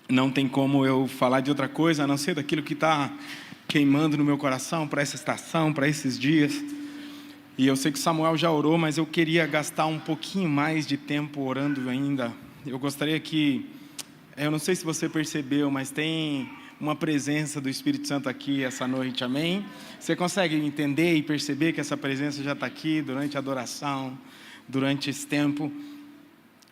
não tem como eu falar de outra coisa a não ser daquilo que está queimando no meu coração para essa estação, para esses dias. E eu sei que Samuel já orou, mas eu queria gastar um pouquinho mais de tempo orando ainda. Eu gostaria que, eu não sei se você percebeu, mas tem uma presença do Espírito Santo aqui essa noite, amém? Você consegue entender e perceber que essa presença já está aqui durante a adoração, durante esse tempo?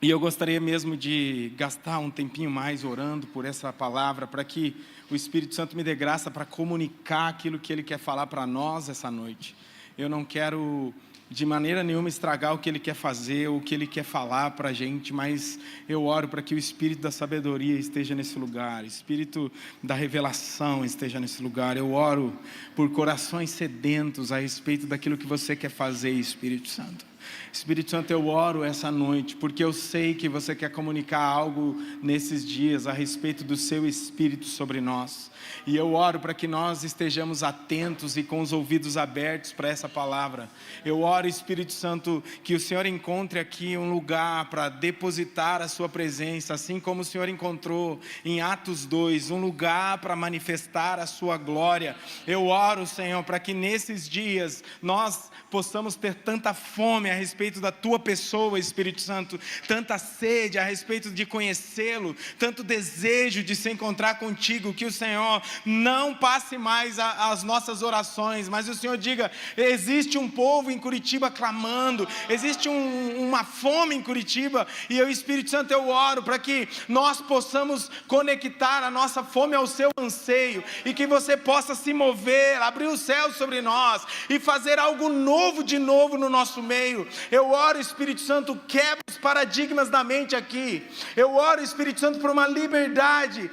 E eu gostaria mesmo de gastar um tempinho mais orando por essa palavra, para que o Espírito Santo me dê graça para comunicar aquilo que Ele quer falar para nós essa noite. Eu não quero de maneira nenhuma estragar o que Ele quer fazer, o que Ele quer falar para a gente, mas eu oro para que o Espírito da sabedoria esteja nesse lugar, o Espírito da revelação esteja nesse lugar. Eu oro por corações sedentos a respeito daquilo que você quer fazer, Espírito Santo. Espírito Santo, eu oro essa noite, porque eu sei que você quer comunicar algo nesses dias a respeito do seu Espírito sobre nós. E eu oro para que nós estejamos atentos e com os ouvidos abertos para essa palavra. Eu oro, Espírito Santo, que o Senhor encontre aqui um lugar para depositar a sua presença, assim como o Senhor encontrou em Atos 2, um lugar para manifestar a sua glória. Eu oro, Senhor, para que nesses dias nós possamos ter tanta fome a respeito da tua pessoa, Espírito Santo, tanta sede a respeito de conhecê-lo, tanto desejo de se encontrar contigo, que o Senhor não passe mais as nossas orações, mas o Senhor diga: existe um povo em Curitiba clamando, existe uma fome em Curitiba, e eu, Espírito Santo, eu oro para que nós possamos conectar a nossa fome ao seu anseio, e que você possa se mover, abrir o céu sobre nós, e fazer algo novo de novo no nosso meio. Eu oro, Espírito Santo, quebra os paradigmas da mente aqui. Eu oro, Espírito Santo, por uma liberdade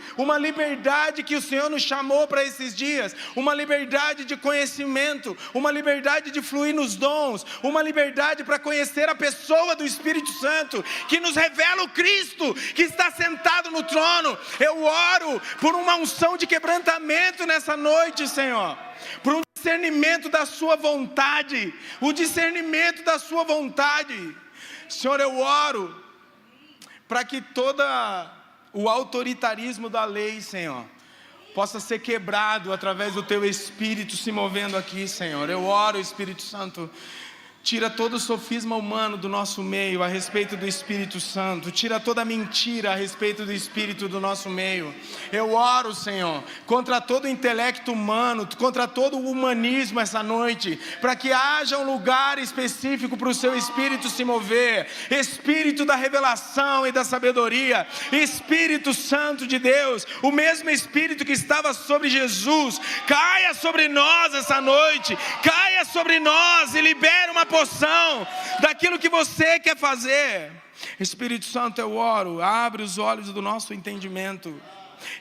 que o Senhor nos chamou para esses dias, uma liberdade de conhecimento, uma liberdade de fluir nos dons, uma liberdade para conhecer a pessoa do Espírito Santo, que nos revela o Cristo, que está sentado no trono. Eu oro por uma unção de quebrantamento nessa noite, Senhor, por um discernimento da sua vontade, o discernimento da sua vontade. Senhor, eu oro para que todo o autoritarismo da lei, Senhor, possa ser quebrado através do teu Espírito se movendo aqui, Senhor. Eu oro, Espírito Santo, tira todo o sofisma humano do nosso meio a respeito do Espírito Santo. Tira toda a mentira a respeito do Espírito do nosso meio. Eu oro, Senhor, contra todo o intelecto humano, contra todo o humanismo essa noite, para que haja um lugar específico para o seu Espírito se mover. Espírito da revelação e da sabedoria, Espírito Santo de Deus, o mesmo Espírito que estava sobre Jesus, caia sobre nós essa noite, caia sobre nós e libere uma porção daquilo que você quer fazer. Espírito Santo, eu oro, abre os olhos do nosso entendimento.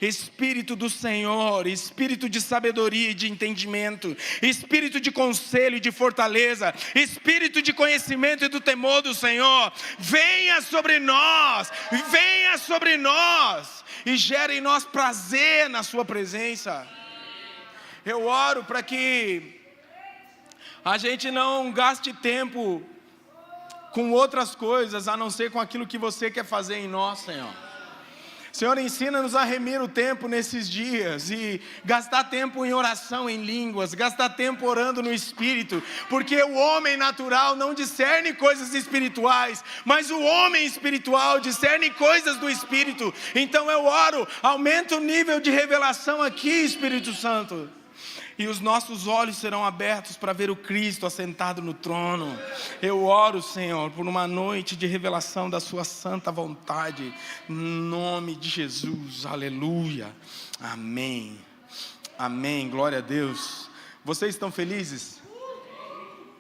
Espírito do Senhor, Espírito de sabedoria e de entendimento, Espírito de conselho e de fortaleza, Espírito de conhecimento e do temor do Senhor, venha sobre nós e gere em nós prazer na sua presença. Eu oro para que a gente não gaste tempo com outras coisas, a não ser com aquilo que você quer fazer em nós, Senhor. Senhor, ensina-nos a remir o tempo nesses dias e gastar tempo em oração em línguas, gastar tempo orando no Espírito, porque o homem natural não discerne coisas espirituais, mas o homem espiritual discerne coisas do Espírito. Então eu oro, aumenta o nível de revelação aqui, Espírito Santo, e os nossos olhos serão abertos para ver o Cristo assentado no trono. Eu oro, Senhor, por uma noite de revelação da sua santa vontade, em nome de Jesus, aleluia, amém, amém, glória a Deus. Vocês estão felizes?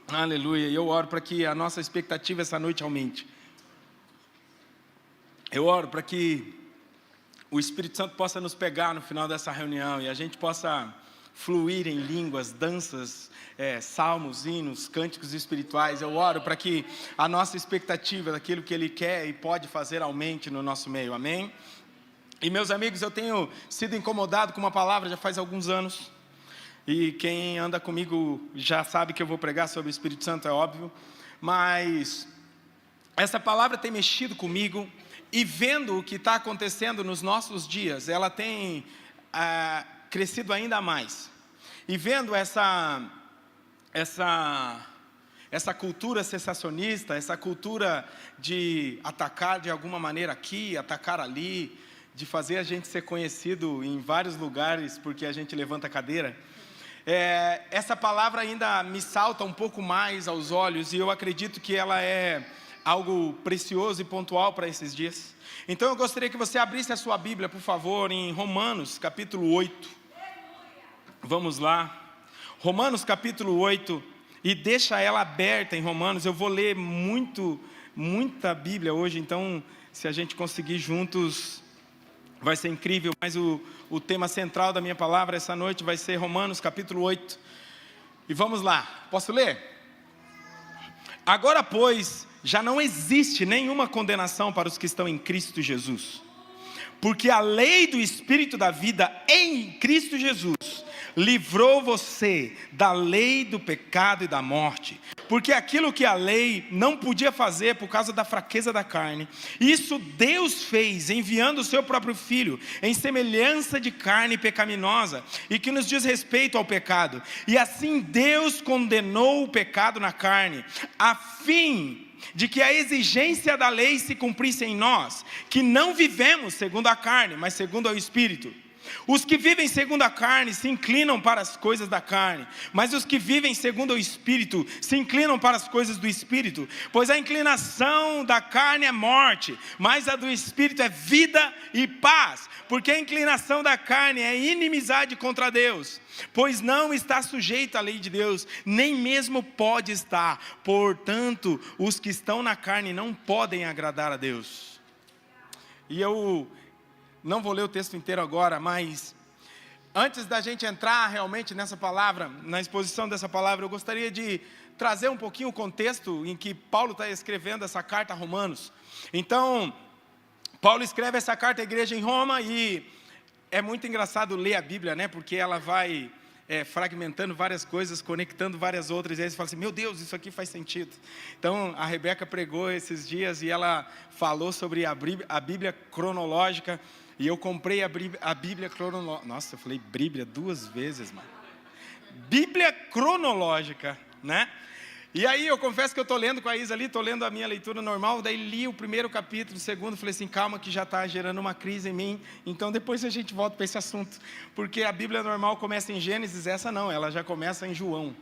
Aleluia. E eu oro para que a nossa expectativa essa noite aumente. Eu oro para que o Espírito Santo possa nos pegar no final dessa reunião e a gente possa fluir em línguas, danças, salmos, hinos, cânticos espirituais. Eu oro para que a nossa expectativa daquilo que Ele quer e pode fazer aumente no nosso meio, amém? E meus amigos, eu tenho sido incomodado com uma palavra já faz alguns anos, e quem anda comigo já sabe que eu vou pregar sobre o Espírito Santo, é óbvio, mas essa palavra tem mexido comigo, e vendo o que está acontecendo nos nossos dias, ela tem crescido ainda mais. E vendo essa cultura sensacionista, essa cultura de atacar de alguma maneira aqui, atacar ali, de fazer a gente ser conhecido em vários lugares porque a gente levanta a cadeira, essa palavra ainda me salta um pouco mais aos olhos, e eu acredito que ela é algo precioso e pontual para esses dias. Então eu gostaria que você abrisse a sua Bíblia, por favor, em Romanos capítulo 8. Vamos lá, Romanos capítulo 8, e deixa ela aberta em Romanos. Eu vou ler muita Bíblia hoje, então se a gente conseguir juntos, vai ser incrível. Mas o tema central da minha palavra essa noite vai ser Romanos capítulo 8. E vamos lá, posso ler? Agora, pois, já não existe nenhuma condenação para os que estão em Cristo Jesus, porque a lei do Espírito da vida em Cristo Jesus livrou você da lei do pecado e da morte. Porque aquilo que a lei não podia fazer por causa da fraqueza da carne, isso Deus fez enviando o seu próprio Filho em semelhança de carne pecaminosa e que nos diz respeito ao pecado. E assim Deus condenou o pecado na carne, a fim de que a exigência da lei se cumprisse em nós, que não vivemos segundo a carne, mas segundo o Espírito. Os que vivem segundo a carne se inclinam para as coisas da carne, mas os que vivem segundo o Espírito se inclinam para as coisas do Espírito. Pois a inclinação da carne é morte, mas a do Espírito é vida e paz. Porque a inclinação da carne é inimizade contra Deus, pois não está sujeito à lei de Deus, nem mesmo pode estar. Portanto, os que estão na carne não podem agradar a Deus. E eu não vou ler o texto inteiro agora, mas antes da gente entrar realmente nessa palavra, na exposição dessa palavra, eu gostaria de trazer um pouquinho o contexto em que Paulo está escrevendo essa carta a Romanos. Então, Paulo escreve essa carta à igreja em Roma, e é muito engraçado ler a Bíblia, né? Porque ela vai fragmentando várias coisas, conectando várias outras, e aí você fala assim, meu Deus, isso aqui faz sentido. Então, a Rebeca pregou esses dias, e ela falou sobre a Bíblia cronológica, e eu comprei a Bíblia cronológica. Nossa, eu falei Bíblia 2 vezes, mano. Bíblia cronológica, né? E aí eu confesso que eu estou lendo com a Isa ali, estou lendo a minha leitura normal, daí li o primeiro capítulo, o segundo, falei assim, calma que já está gerando uma crise em mim, então depois a gente volta para esse assunto. Porque a Bíblia normal começa em Gênesis, essa não, ela já começa em João.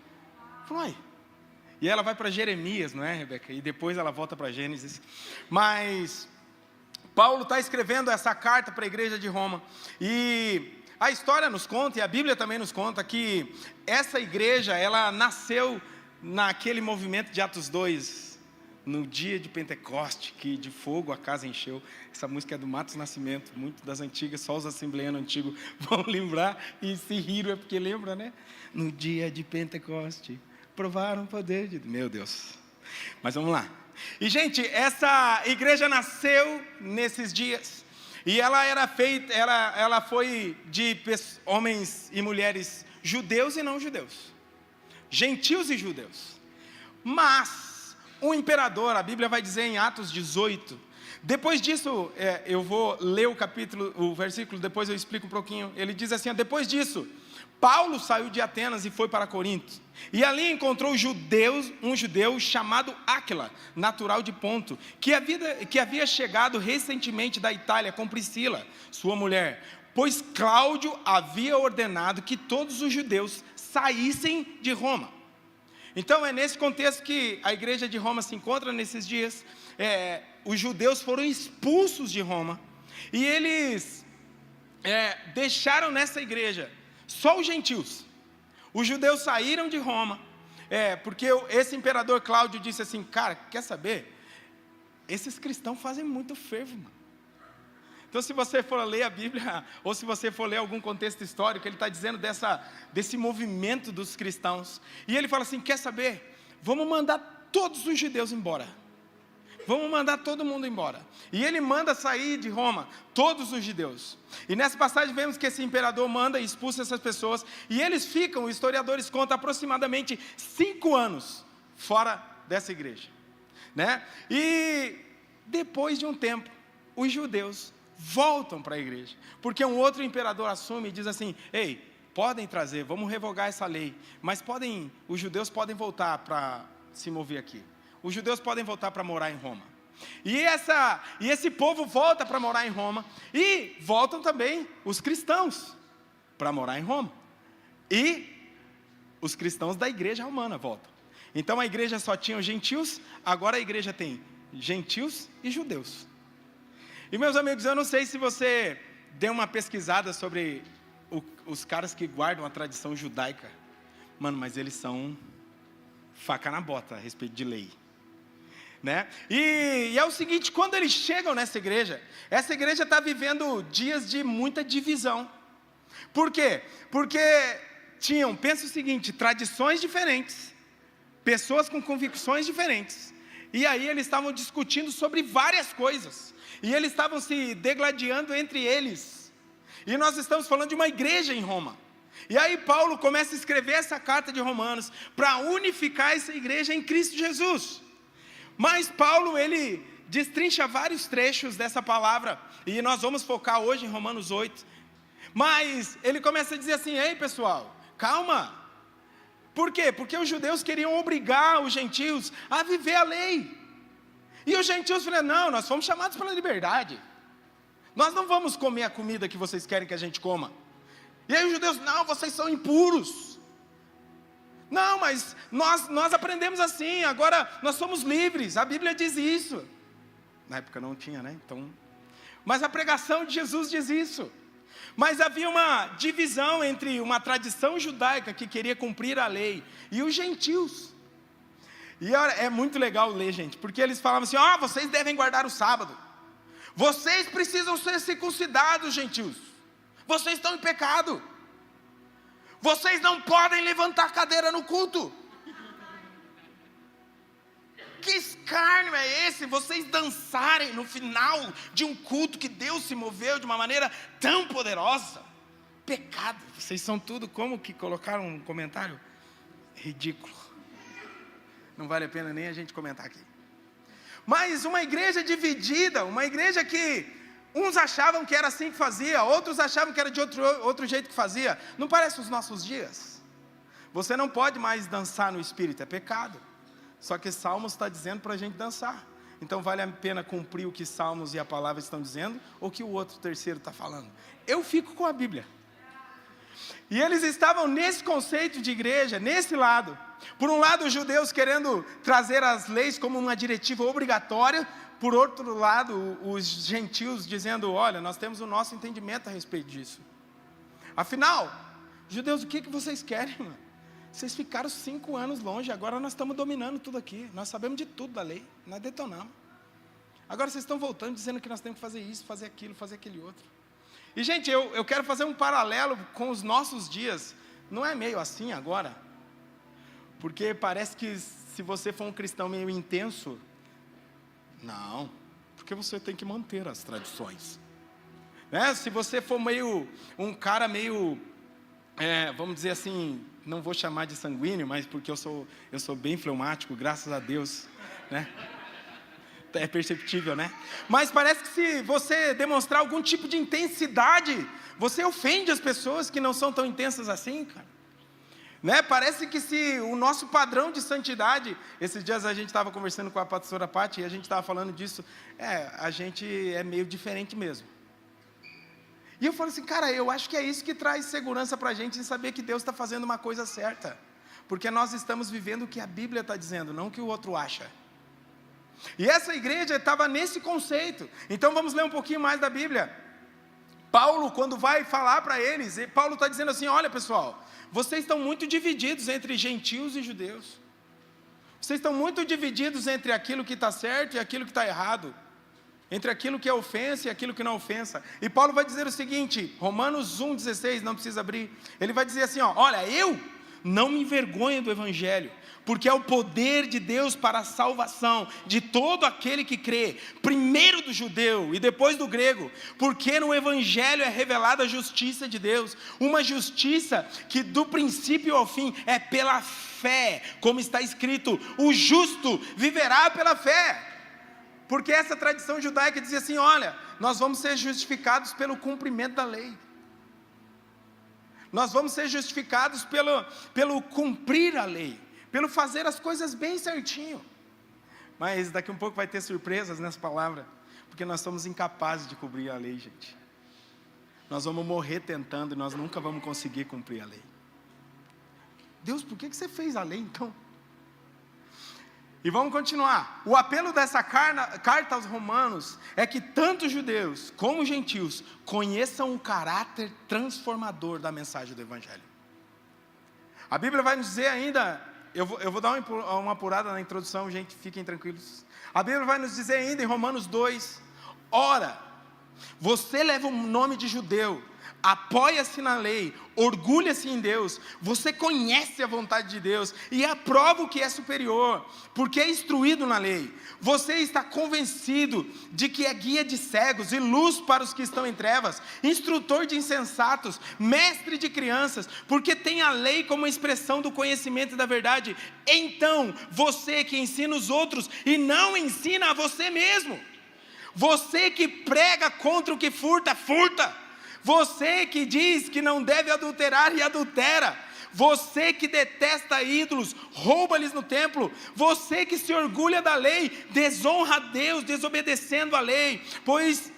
Falei, e ela vai para Jeremias, não é, Rebeca? E depois ela volta para Gênesis. Mas Paulo está escrevendo essa carta para a igreja de Roma, e a história nos conta, e a Bíblia também nos conta, que essa igreja, ela nasceu naquele movimento de Atos 2, no dia de Pentecoste, que de fogo a casa encheu. Essa música é do Matos Nascimento, muito das antigas, só os assembleanos antigos vão lembrar, e se riram é porque lembra, né? No dia de Pentecoste, provaram o poder de Deus. Meu Deus, mas vamos lá. E gente, essa igreja nasceu nesses dias, e ela foi de homens e mulheres judeus e não judeus, gentios e judeus. Mas o imperador, a Bíblia vai dizer em Atos 18, depois disso, eu vou ler o versículo, depois eu explico um pouquinho. Ele diz assim, depois disso, Paulo saiu de Atenas e foi para Corinto, e ali encontrou um judeu chamado Áquila, natural de Ponto, que havia chegado recentemente da Itália com Priscila, sua mulher, pois Cláudio havia ordenado que todos os judeus saíssem de Roma. Então é nesse contexto que a igreja de Roma se encontra nesses dias. Os judeus foram expulsos de Roma, e eles deixaram nessa igreja só os gentios. Os judeus saíram de Roma, porque esse imperador Cláudio disse assim, cara, quer saber? Esses cristãos fazem muito fervo, mano. Então, se você for ler a Bíblia, ou se você for ler algum contexto histórico, ele está dizendo desse movimento dos cristãos. E ele fala assim, quer saber? Vamos mandar todos os judeus embora. Vamos mandar todo mundo embora. E ele manda sair de Roma todos os judeus. E nessa passagem vemos que esse imperador manda e expulsa essas pessoas. E eles ficam, os historiadores contam, aproximadamente 5 anos fora dessa igreja, né? E depois de um tempo, os judeus voltam para a igreja, porque um outro imperador assume e diz assim: ei, podem trazer, vamos revogar essa lei, mas os judeus podem voltar para se mover aqui, os judeus podem voltar para morar em Roma, e esse povo volta para morar em Roma, e voltam também os cristãos para morar em Roma, e os cristãos da igreja romana voltam. Então a igreja só tinha os gentios, agora a igreja tem gentios e judeus. E meus amigos, eu não sei se você deu uma pesquisada sobre os caras que guardam a tradição judaica. Mano, mas eles são faca na bota a respeito de lei, né? E é o seguinte, quando eles chegam essa igreja está vivendo dias de muita divisão. Por quê? Porque pensa o seguinte, tradições diferentes, pessoas com convicções diferentes, e aí eles estavam discutindo sobre várias coisas, e eles estavam se degladiando entre eles, e nós estamos falando de uma igreja em Roma, e aí Paulo começa a escrever essa carta de Romanos, para unificar essa igreja em Cristo Jesus, mas Paulo, ele destrincha vários trechos dessa palavra, e nós vamos focar hoje em Romanos 8, mas ele começa a dizer assim: ei pessoal, calma. Por quê? Porque os judeus queriam obrigar os gentios a viver a lei. E os gentios falaram: não, nós fomos chamados pela liberdade. Nós não vamos comer a comida que vocês querem que a gente coma. E aí os judeus: não, vocês são impuros. Não, mas nós aprendemos assim, agora nós somos livres, a Bíblia diz isso. Na época não tinha, né? Então, mas a pregação de Jesus diz isso. Mas havia uma divisão entre uma tradição judaica que queria cumprir a lei e os gentios. E é muito legal ler, gente, porque eles falavam assim: vocês devem guardar o sábado, vocês precisam ser circuncidados, gentios, vocês estão em pecado, vocês não podem levantar cadeira no culto. Que escárnio é esse, vocês dançarem no final de um culto que Deus se moveu de uma maneira tão poderosa? Pecado, vocês são tudo, como que colocaram um comentário? Ridículo. Não vale a pena nem a gente comentar aqui. Mas uma igreja dividida, uma igreja que uns achavam que era assim que fazia, outros achavam que era de outro jeito que fazia. Não parece os nossos dias? Você não pode mais dançar no Espírito, é pecado. Só que Salmos está dizendo para a gente dançar. Então vale a pena cumprir o que Salmos e a palavra estão dizendo, ou que o outro terceiro está falando? Eu fico com a Bíblia. E eles estavam nesse conceito de igreja, nesse lado. Por um lado, os judeus querendo trazer as leis como uma diretiva obrigatória. Por outro lado, os gentios dizendo: olha, nós temos o nosso entendimento a respeito disso. Afinal, judeus, o que vocês querem, mano? Vocês ficaram 5 anos longe, agora nós estamos dominando tudo aqui, nós sabemos de tudo da lei, nós detonamos. Agora vocês estão voltando dizendo que nós temos que fazer isso, fazer aquilo, fazer aquele outro. E gente, eu quero fazer um paralelo com os nossos dias. Não é meio assim agora? Porque parece que se você for um cristão meio intenso, não, porque você tem que manter as tradições, né? Se você for um cara meio, vamos dizer assim, não vou chamar de sanguíneo, mas porque eu sou bem fleumático, graças a Deus, né? É perceptível, né? Mas parece que se você demonstrar algum tipo de intensidade, você ofende as pessoas que não são tão intensas assim, cara, né? Parece que se o nosso padrão de santidade, esses dias a gente estava conversando com a pastora Paty e a gente estava falando disso, a gente é meio diferente mesmo. E eu falo assim: cara, eu acho que é isso que traz segurança para a gente, em saber que Deus está fazendo uma coisa certa, porque nós estamos vivendo o que a Bíblia está dizendo, não o que o outro acha. E essa igreja estava nesse conceito. Então vamos ler um pouquinho mais da Bíblia. Paulo, quando vai falar para eles, Paulo está dizendo assim: olha pessoal, vocês estão muito divididos entre gentios e judeus, vocês estão muito divididos entre aquilo que está certo e aquilo que está errado, entre aquilo que é ofensa e aquilo que não é ofensa. E Paulo vai dizer o seguinte, Romanos 1,16, não precisa abrir, ele vai dizer assim: olha, eu não me envergonho do Evangelho, porque é o poder de Deus para a salvação de todo aquele que crê, primeiro do judeu e depois do grego, porque no Evangelho é revelada a justiça de Deus, uma justiça que do princípio ao fim é pela fé, como está escrito: o justo viverá pela fé. Porque essa tradição judaica dizia assim: olha, nós vamos ser justificados pelo cumprimento da lei. Nós vamos ser justificados pelo cumprir a lei, pelo fazer as coisas bem certinho. Mas daqui a um pouco vai ter surpresas nessa palavra, porque nós somos incapazes de cumprir a lei, gente. Nós vamos morrer tentando e nós nunca vamos conseguir cumprir a lei. Deus, por que você fez a lei então? E vamos continuar. O apelo dessa carta aos romanos é que tanto judeus como gentios conheçam o caráter transformador da mensagem do Evangelho. A Bíblia vai nos dizer ainda, eu vou dar uma apurada na introdução, gente, fiquem tranquilos. A Bíblia vai nos dizer ainda em Romanos 2, ora, você leva o nome de judeu, apoia-se na lei, orgulha-se em Deus, você conhece a vontade de Deus e aprova o que é superior, porque é instruído na lei. Você está convencido de que é guia de cegos e luz para os que estão em trevas, instrutor de insensatos, mestre de crianças, porque tem a lei como expressão do conhecimento da verdade. Então, você que ensina os outros e não ensina a você mesmo, você que prega contra o que furta, furta. Você que diz que não deve adulterar e adultera. Você que detesta ídolos, rouba-lhes no templo. Você que se orgulha da lei, desonra a Deus, desobedecendo a lei. Pois,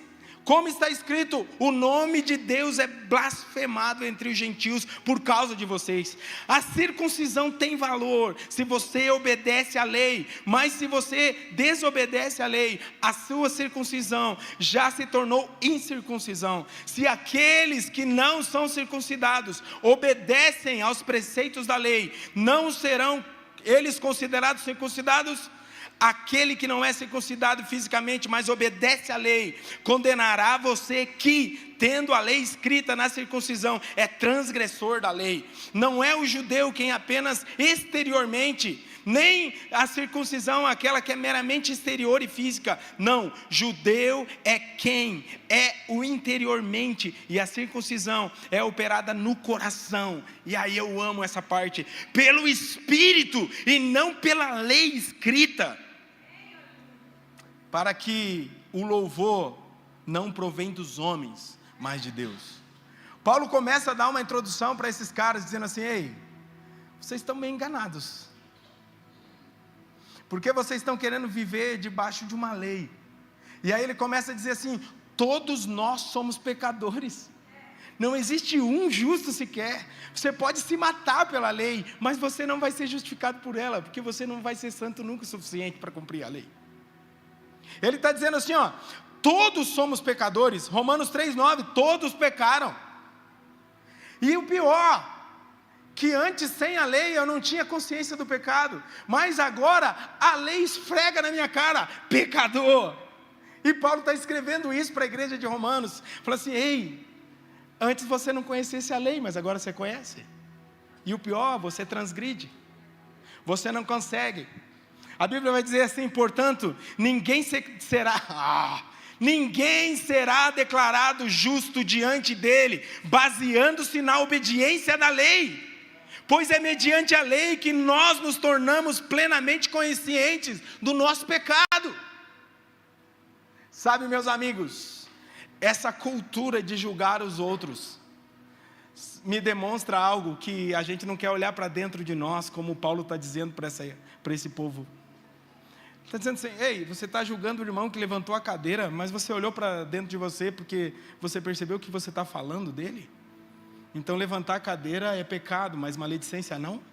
como está escrito, o nome de Deus é blasfemado entre os gentios por causa de vocês. A circuncisão tem valor se você obedece à lei, mas se você desobedece à lei, a sua circuncisão já se tornou incircuncisão. Se aqueles que não são circuncidados obedecem aos preceitos da lei, não serão eles considerados circuncidados? Aquele que não é circuncidado fisicamente, mas obedece à lei, condenará você que, tendo a lei escrita na circuncisão, é transgressor da lei. Não é o judeu quem apenas exteriormente, nem a circuncisão aquela que é meramente exterior e física. Não, judeu é quem é o interiormente, e a circuncisão é operada no coração. E aí eu amo essa parte, pelo Espírito e não pela lei escrita, para que o louvor não provém dos homens, mas de Deus. Paulo começa a dar uma introdução para esses caras, dizendo assim: ei, vocês estão meio enganados, porque vocês estão querendo viver debaixo de uma lei. E aí ele começa a dizer assim: todos nós somos pecadores, não existe um justo sequer. Você pode se matar pela lei, mas você não vai ser justificado por ela, porque você não vai ser santo nunca o suficiente para cumprir a lei. Ele está dizendo assim, ó, todos somos pecadores. Romanos 3,9, todos pecaram. E o pior, que antes sem a lei eu não tinha consciência do pecado, mas agora a lei esfrega na minha cara: pecador. E Paulo está escrevendo isso para a igreja de Romanos, fala assim: ei, antes você não conhecesse a lei, mas agora você conhece. E o pior, você transgride, você não consegue. A Bíblia vai dizer assim: portanto, ninguém será declarado justo diante dele, baseando-se na obediência da lei, pois é mediante a lei que nós nos tornamos plenamente conscientes do nosso pecado. Sabe, meus amigos, essa cultura de julgar os outros me demonstra algo que a gente não quer olhar para dentro de nós, como Paulo está dizendo para esse povo. Está dizendo assim: ei, você está julgando o irmão que levantou a cadeira, mas você olhou para dentro de você porque você percebeu que você está falando dele? Então levantar a cadeira é pecado, mas maledicência não?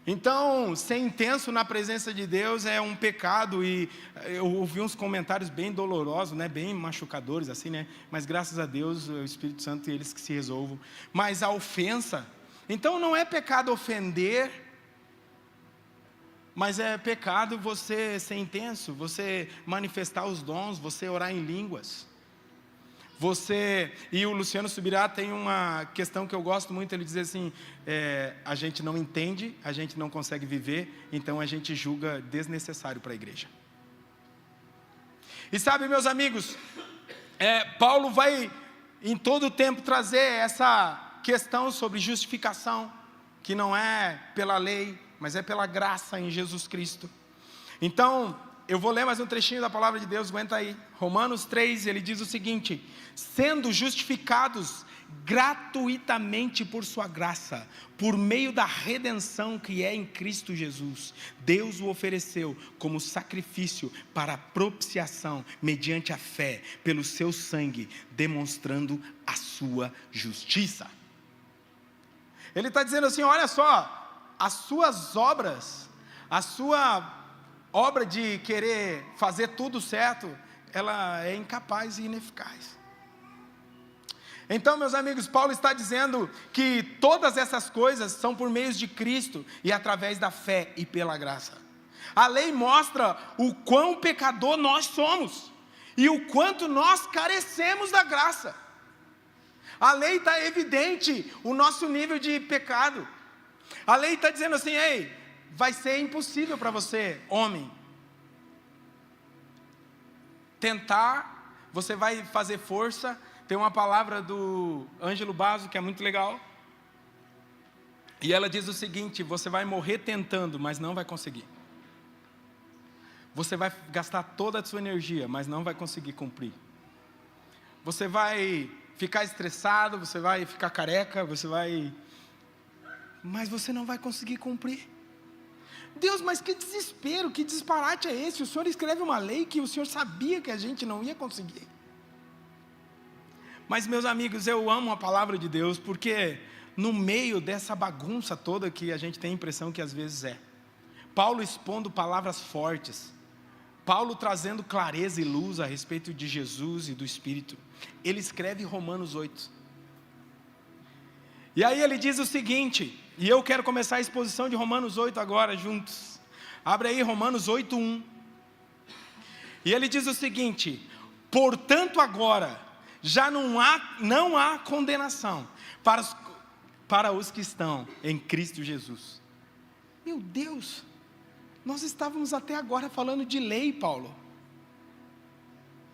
Então, ser intenso na presença de Deus é um pecado. E eu ouvi uns comentários bem dolorosos, né, bem machucadores assim, né? Mas graças a Deus, o Espírito Santo e eles que se resolvam. Mas a ofensa, então não é pecado ofender, mas é pecado você ser intenso, você manifestar os dons, você orar em línguas. E o Luciano Subirá tem uma questão que eu gosto muito, ele diz assim: a gente não entende, a gente não consegue viver, então a gente julga desnecessário para a igreja. E sabe, meus amigos, Paulo vai em todo o tempo trazer essa questão sobre justificação, que não é pela lei, mas é pela graça em Jesus Cristo. Então, eu vou ler mais um trechinho da palavra de Deus, aguenta aí. Romanos 3, ele diz o seguinte: sendo justificados gratuitamente por sua graça, por meio da redenção que é em Cristo Jesus, Deus o ofereceu como sacrifício para propiciação, mediante a fé, pelo seu sangue, demonstrando a sua justiça. Ele está dizendo assim, olha só, as suas obras, a sua obra de querer fazer tudo certo, ela é incapaz e ineficaz. Então, meus amigos, Paulo está dizendo que todas essas coisas são por meio de Cristo e através da fé e pela graça. A lei mostra o quão pecador nós somos e o quanto nós carecemos da graça. A lei está evidente o nosso nível de pecado. A lei está dizendo assim, ei, vai ser impossível para você, homem, tentar, você vai fazer força. Tem uma palavra do Ângelo Basso que é muito legal, e ela diz o seguinte: você vai morrer tentando, mas não vai conseguir. Você vai gastar toda a sua energia, mas não vai conseguir cumprir. Você vai ficar estressado, você vai ficar careca, mas você não vai conseguir cumprir. Deus, mas que desespero, que disparate é esse? O Senhor escreve uma lei que o Senhor sabia que a gente não ia conseguir. Mas, meus amigos, eu amo a palavra de Deus, porque no meio dessa bagunça toda que a gente tem a impressão que às vezes é, Paulo expondo palavras fortes, Paulo trazendo clareza e luz a respeito de Jesus e do Espírito, ele escreve Romanos 8. E aí ele diz o seguinte, e eu quero começar a exposição de Romanos 8 agora juntos. Abre aí Romanos 8:1. E ele diz o seguinte: portanto agora já não há condenação para os que estão em Cristo Jesus. Meu Deus, nós estávamos até agora falando de lei, Paulo,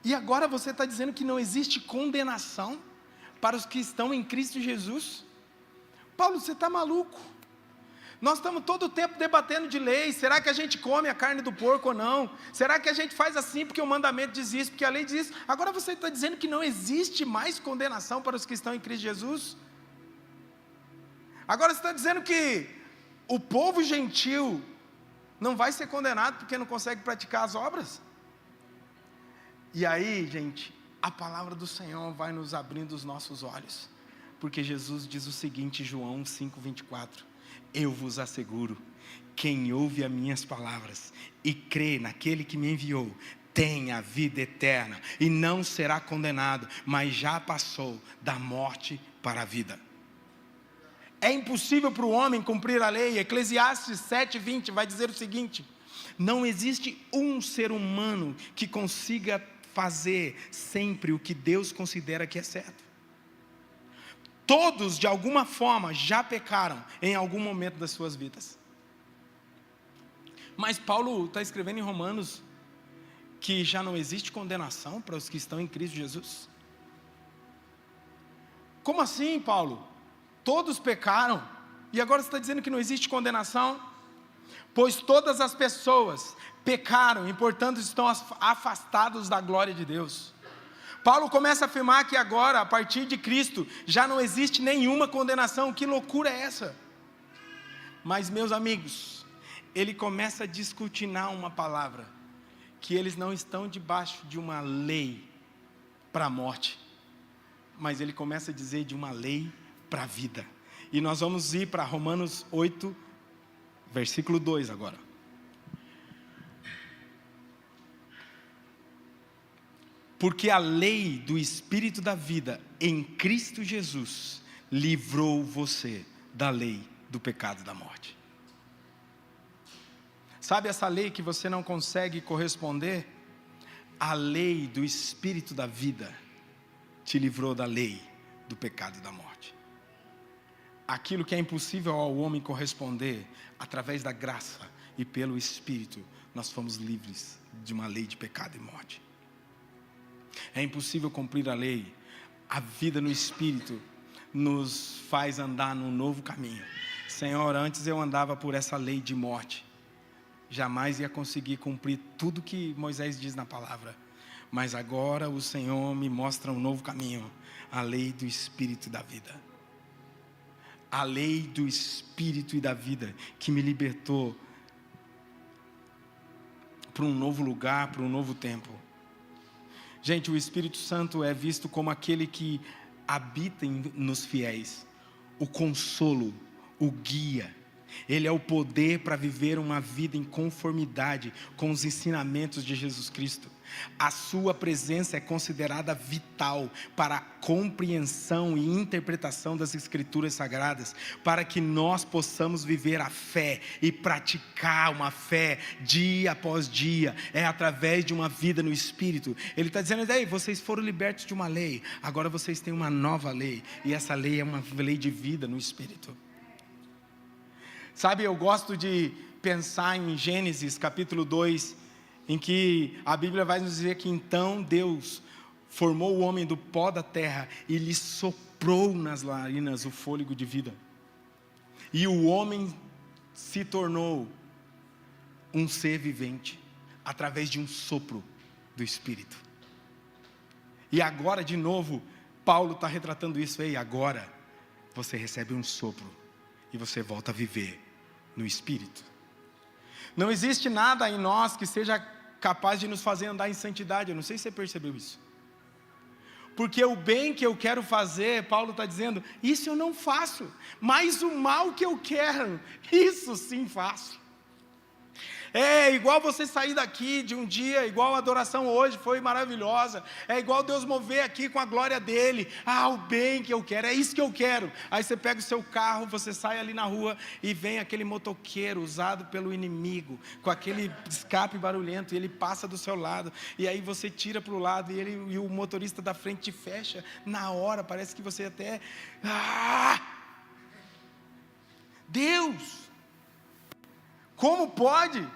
e agora você está dizendo que não existe condenação para os que estão em Cristo Jesus? Paulo, você está maluco? Nós estamos todo o tempo debatendo de lei. Será que a gente come a carne do porco ou não? Será que a gente faz assim porque o mandamento diz isso, porque a lei diz isso? Agora você está dizendo que não existe mais condenação para os que estão em Cristo Jesus? Agora você está dizendo que o povo gentil não vai ser condenado porque não consegue praticar as obras? E aí, gente, a palavra do Senhor vai nos abrindo os nossos olhos, porque Jesus diz o seguinte, João 5:24, eu vos asseguro, quem ouve as minhas palavras e crê naquele que me enviou, tem a vida eterna e não será condenado, mas já passou da morte para a vida. É impossível para o homem cumprir a lei. Eclesiastes 7:20 vai dizer o seguinte: não existe um ser humano que consiga fazer sempre o que Deus considera que é certo. Todos, de alguma forma, já pecaram em algum momento das suas vidas. Mas Paulo está escrevendo em Romanos que já não existe condenação para os que estão em Cristo Jesus. Como assim, Paulo? Todos pecaram e agora você está dizendo que não existe condenação? Pois todas as pessoas pecaram e, portanto, estão afastados da glória de Deus. Paulo começa a afirmar que agora, a partir de Cristo, já não existe nenhuma condenação. Que loucura é essa? Mas, meus amigos, ele começa a descortinar uma palavra, que eles não estão debaixo de uma lei para a morte, mas ele começa a dizer de uma lei para a vida. E nós vamos ir para Romanos 8, versículo 2 agora. Porque a lei do Espírito da vida em Cristo Jesus livrou você da lei do pecado e da morte. Sabe essa lei que você não consegue corresponder? A lei do Espírito da vida te livrou da lei do pecado e da morte. Aquilo que é impossível ao homem corresponder, através da graça e pelo Espírito, nós fomos livres de uma lei de pecado e morte. É impossível cumprir a lei. A vida no Espírito nos faz andar num novo caminho. Senhor, antes eu andava por essa lei de morte, jamais ia conseguir cumprir tudo que Moisés diz na palavra. Mas agora o Senhor me mostra um novo caminho, a lei do Espírito e da vida. A lei do Espírito e da vida, que me libertou para um novo lugar, para um novo tempo. Gente, o Espírito Santo é visto como aquele que habita nos fiéis, o consolo, o guia. Ele é o poder para viver uma vida em conformidade com os ensinamentos de Jesus Cristo. A sua presença é considerada vital para a compreensão e interpretação das Escrituras Sagradas, para que nós possamos viver a fé e praticar uma fé dia após dia, é através de uma vida no Espírito. Ele está dizendo: ei, vocês foram libertos de uma lei, agora vocês têm uma nova lei, e essa lei é uma lei de vida no Espírito. Sabe, eu gosto de pensar em Gênesis capítulo 2, em que a Bíblia vai nos dizer que então Deus formou o homem do pó da terra e lhe soprou nas narinas o fôlego de vida. E o homem se tornou um ser vivente através de um sopro do Espírito. E agora de novo, Paulo está retratando isso. Ei, agora você recebe um sopro e você volta a viver no Espírito. Não existe nada em nós que seja capaz de nos fazer andar em santidade. Eu não sei se você percebeu isso. Porque o bem que eu quero fazer, Paulo está dizendo, isso eu não faço. Mas o mal que eu quero, isso sim faço. É igual você sair daqui de um dia, igual a adoração hoje foi maravilhosa. É igual Deus mover aqui com a glória dele. Ah, o bem que eu quero, é isso que eu quero. Aí você pega o seu carro, você sai ali na rua e vem aquele motoqueiro usado pelo inimigo, com aquele escape barulhento, e ele passa do seu lado. E aí você tira para o lado e o motorista da frente te fecha. Na hora, parece que você até... Deus! Como pode?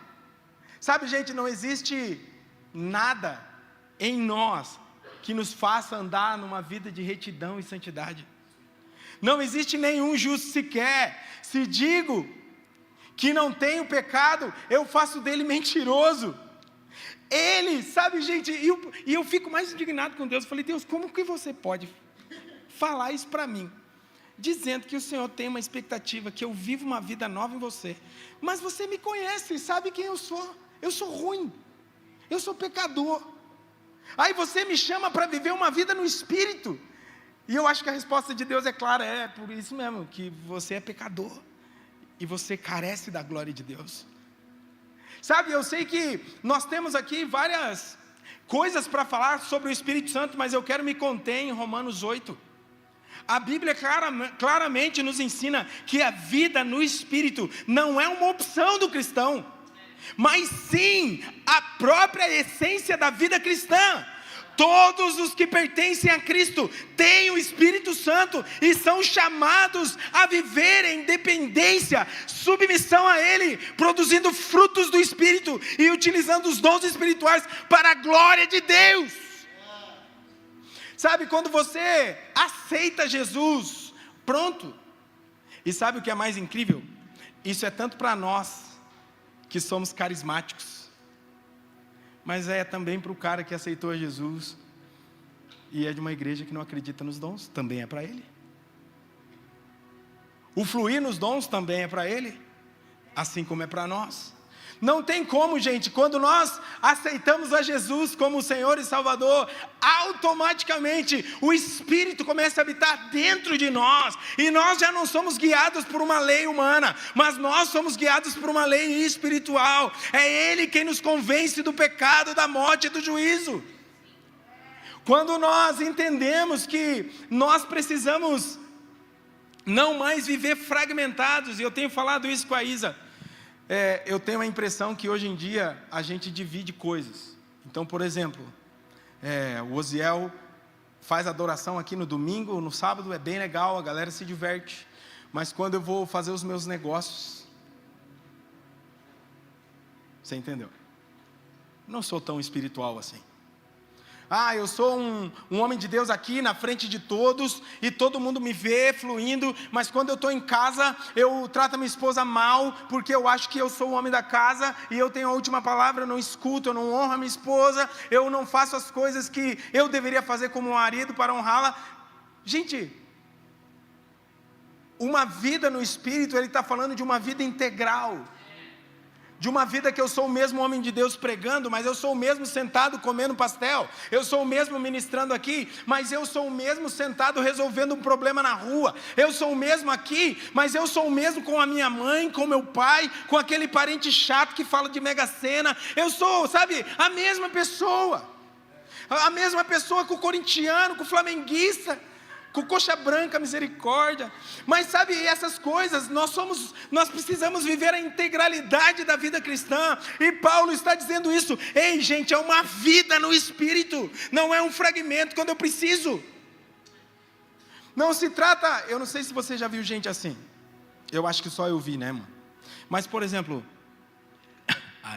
Sabe, gente, não existe nada em nós que nos faça andar numa vida de retidão e santidade. Não existe nenhum justo sequer. Se digo que não tenho pecado, eu faço dele mentiroso. Ele, sabe, gente, e eu fico mais indignado com Deus. Eu falei: Deus, como que você pode falar isso para mim? Dizendo que o Senhor tem uma expectativa, que eu vivo uma vida nova em você. Mas você me conhece, sabe quem eu sou. Eu sou ruim, eu sou pecador. Aí você me chama para viver uma vida no Espírito. E eu acho que a resposta de Deus é clara: é por isso mesmo, que você é pecador. E você carece da glória de Deus. Sabe, eu sei que nós temos aqui várias coisas para falar sobre o Espírito Santo, mas eu quero me conter em Romanos 8. A Bíblia claramente nos ensina que a vida no Espírito não é uma opção do cristão, mas sim a própria essência da vida cristã. Todos os que pertencem a Cristo têm o Espírito Santo e são chamados a viver em dependência, submissão a Ele, produzindo frutos do Espírito e utilizando os dons espirituais para a glória de Deus. Sabe, quando você aceita Jesus, pronto. E sabe o que é mais incrível? Isso é tanto para nós, que somos carismáticos, mas é também para o cara que aceitou Jesus, e é de uma igreja que não acredita nos dons, também é para ele. O fluir nos dons também é para ele, assim como é para nós. Não tem como, gente, quando nós aceitamos a Jesus como Senhor e Salvador, automaticamente o Espírito começa a habitar dentro de nós, e nós já não somos guiados por uma lei humana, mas nós somos guiados por uma lei espiritual. É Ele quem nos convence do pecado, da morte e do juízo. Quando nós entendemos que nós precisamos não mais viver fragmentados, e eu tenho falado isso com a Isa, eu tenho a impressão que hoje em dia a gente divide coisas. Então, por exemplo, o Oziel faz adoração aqui no domingo, no sábado é bem legal, a galera se diverte. Mas quando eu vou fazer os meus negócios, você entendeu? Não sou tão espiritual assim. Eu sou um homem de Deus aqui na frente de todos, e todo mundo me vê fluindo, mas quando eu estou em casa, eu trato a minha esposa mal, porque eu acho que eu sou o homem da casa, e eu tenho a última palavra, eu não escuto, eu não honro a minha esposa, eu não faço as coisas que eu deveria fazer como marido para honrá-la. Gente, uma vida no Espírito, ele está falando de uma vida integral, de uma vida que eu sou o mesmo homem de Deus pregando, mas eu sou o mesmo sentado comendo pastel, eu sou o mesmo ministrando aqui, mas eu sou o mesmo sentado resolvendo um problema na rua, eu sou o mesmo aqui, mas eu sou o mesmo com a minha mãe, com meu pai, com aquele parente chato que fala de Mega Sena, eu sou, sabe, a mesma pessoa com o corintiano, com o flamenguista, com coxa branca, misericórdia. Mas sabe, essas coisas, nós precisamos viver a integralidade da vida cristã, e Paulo está dizendo isso. Ei gente, é uma vida no Espírito, não é um fragmento quando eu preciso. Não se trata, eu não sei se você já viu gente assim, eu acho que só eu vi, né, mano? Mas por exemplo,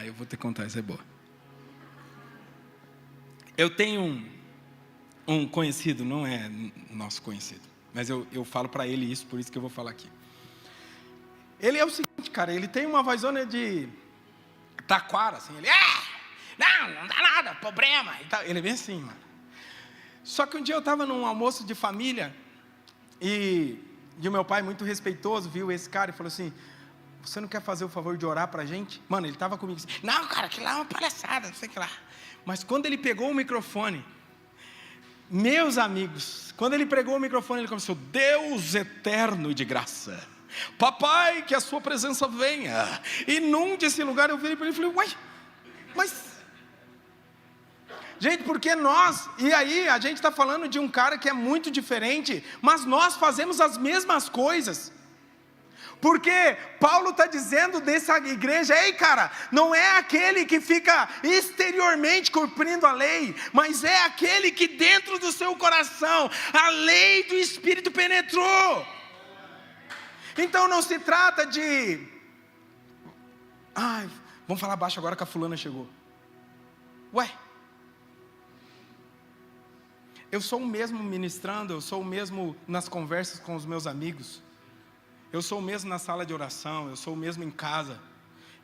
eu vou ter que contar, essa é boa. Eu tenho um conhecido, não é nosso conhecido, mas eu falo para ele isso, por isso que eu vou falar aqui. Ele é o seguinte, cara, ele tem uma vozona de taquara, assim, ele, não dá nada, problema, e tal. Ele é bem assim, mano. Só que um dia eu estava num almoço de família, e o meu pai, muito respeitoso, viu esse cara e falou assim: você não quer fazer o favor de orar pra gente? Mano, ele estava comigo assim, não, cara, aquilo lá é uma palhaçada, não sei o que lá. Mas quando ele pegou o microfone, meus amigos, quando ele pregou o microfone, ele começou: Deus eterno de graça, papai, que a sua presença venha, inunde esse lugar. Eu virei para ele e falei: uai, mas... Gente, porque e aí a gente está falando de um cara que é muito diferente, mas nós fazemos as mesmas coisas. Porque Paulo está dizendo dessa igreja: ei cara, não é aquele que fica exteriormente cumprindo a lei, mas é aquele que dentro do seu coração a lei do Espírito penetrou. Então não se trata de vamos falar baixo agora que a fulana chegou. Ué, eu sou o mesmo ministrando, eu sou o mesmo nas conversas com os meus amigos, eu sou o mesmo na sala de oração, eu sou o mesmo em casa,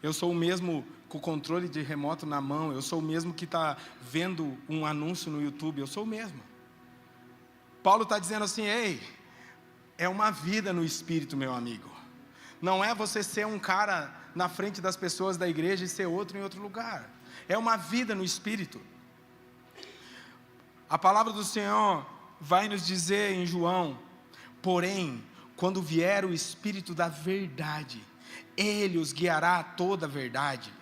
eu sou o mesmo com o controle de remoto na mão, eu sou o mesmo que está vendo um anúncio no YouTube, eu sou o mesmo. Paulo está dizendo assim: ei, é uma vida no Espírito, meu amigo. Não é você ser um cara na frente das pessoas da igreja e ser outro em outro lugar. É uma vida no Espírito. A palavra do Senhor vai nos dizer em João: porém, quando vier o Espírito da verdade, Ele os guiará a toda a verdade.